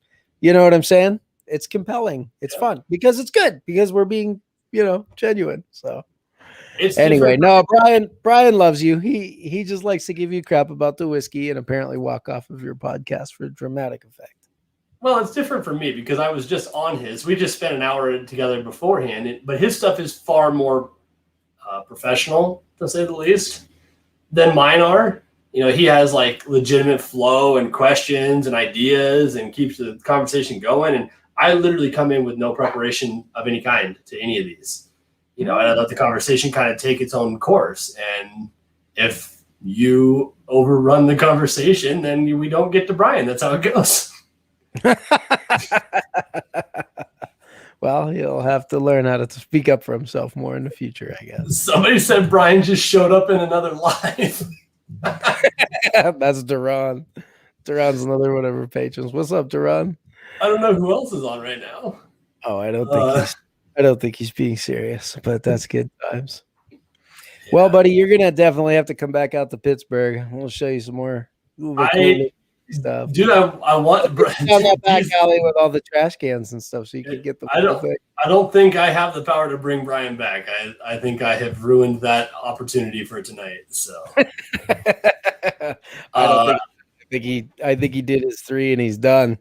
you know what I'm saying? It's compelling. It's fun because it's good because we're being, genuine. So anyway, no, Brian loves you. He just likes to give you crap about the whiskey and apparently walk off of your podcast for dramatic effect.
Well, it's different for me because I was just on his. We just spent an hour together beforehand, but his stuff is far more professional, to say the least, than mine are. He has like legitimate flow and questions and ideas and keeps the conversation going. And I literally come in with no preparation of any kind to any of these. And I let the conversation kind of take its own course. And if you overrun the conversation, then we don't get to Brian. That's how it goes.
Well, he'll have to learn how to speak up for himself more in the future, I guess.
Somebody said Brian just showed up in another live.
That's Duran. Duran's another one of our patrons. What's up, Duran?
I don't know who else is on right now.
Oh, I don't think he's being serious, but that's good times. Yeah. Well, buddy, you're gonna definitely have to come back out to Pittsburgh. We'll show you some more cool stuff.
Dude, I want
down that back alley with all the trash cans and stuff, so you can get the.
I don't think I have the power to bring Brian back. I think I have ruined that opportunity for tonight. So
I think he did his 3 and he's done.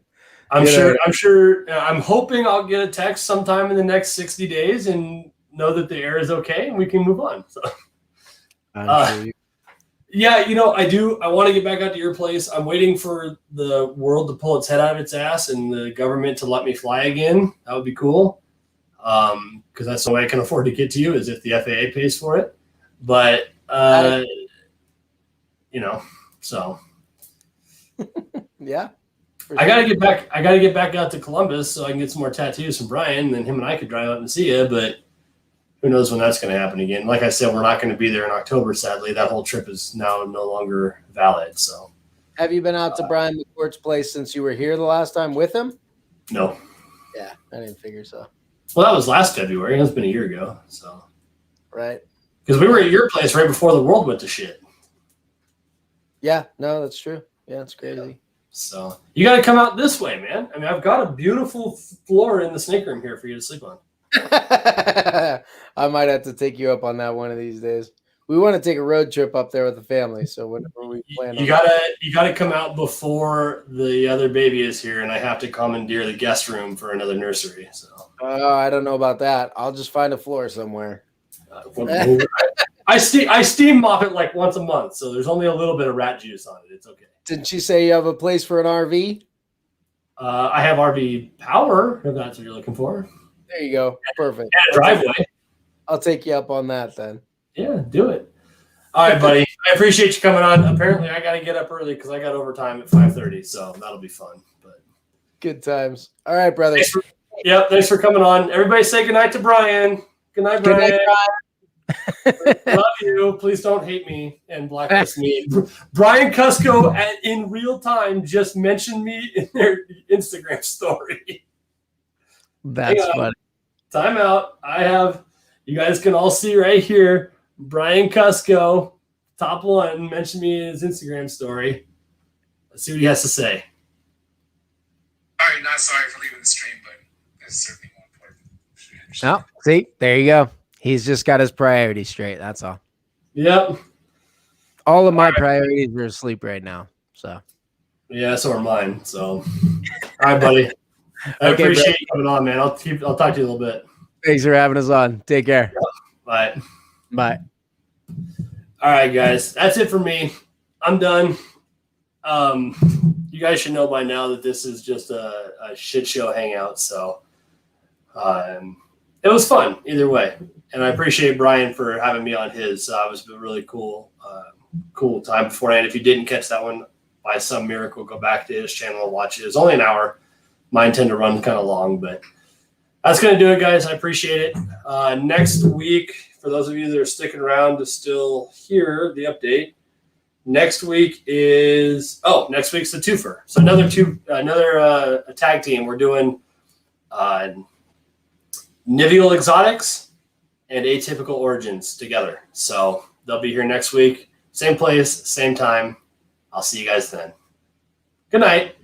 I'm hoping I'll get a text sometime in the next 60 days and know that the air is okay and we can move on. So yeah, I want to get back out to your place. I'm waiting for the world to pull its head out of its ass and the government to let me fly again. That would be cool. Because that's the way I can afford to get to you is if the FAA pays for it. But, so.
Yeah.
I gotta get back. I gotta get back out to Columbus so I can get some more tattoos from Brian. And then him and I could drive out and see you. But who knows when that's going to happen again? Like I said, we're not going to be there in October. Sadly, that whole trip is now no longer valid. So,
have you been out to Brian McCourt's place since you were here the last time with him?
No.
Yeah, I didn't figure so.
Well, that was last February. It's been a year ago. So,
right.
Because we were at your place right before the world went to shit.
Yeah. No, that's true. Yeah, it's crazy.
Yeah. So you got to come out this way, man. I mean, I've got a beautiful floor in the snake room here for you to sleep on.
I might have to take you up on that one of these days. We want to take a road trip up there with the family, so whenever we plan,
you gotta come out before the other baby is here, and I have to commandeer the guest room for another nursery. So
I don't know about that. I'll just find a floor somewhere.
I steam mop it like once a month, so there's only a little bit of rat juice on it. It's okay.
Didn't you say you have a place for an RV?
I have RV power, if that's what you're looking for.
There you go. Perfect.
And a driveway.
I'll take you up on that then.
Yeah, do it. All right, buddy. I appreciate you coming on. Apparently, I got to get up early because I got overtime at 5:30, so that'll be fun. But
good times. All right, brother.
Thanks for coming on. Everybody say goodnight to Brian. Good night, Brian. Good night, Brian. Love you. Please don't hate me and blacklist me. Brian Kusko in real time just mentioned me in their Instagram story.
That's funny.
Time out. You guys can all see right here. Brian Kusko, top one, mentioned me in his Instagram story. Let's see what he has to say.
Sorry, not sorry for leaving the stream, but it's certainly more important.
No, see, there you go. He's just got his priorities straight. That's all.
Yep.
All of my priorities are asleep right now. So.
Yeah, so are mine. So, all right, buddy. I appreciate you coming on, man. I'll talk to you a little bit.
Thanks for having us on. Take care.
Yep. Bye.
Bye.
All right, guys. That's it for me. I'm done. You guys should know by now that this is just a shit show hangout. So it was fun either way. And I appreciate Brian for having me on his. It was a really cool time beforehand. If you didn't catch that one by some miracle, go back to his channel and watch it. It's only an hour. Mine tend to run kind of long, but that's going to do it, guys. I appreciate it. Next week, for those of you that are sticking around to still hear the update, next week's the twofer. So another tag team. We're doing Nivial Exotics and Atypical Origins together. So they'll be here next week. Same place, same time. I'll see you guys then. Good night.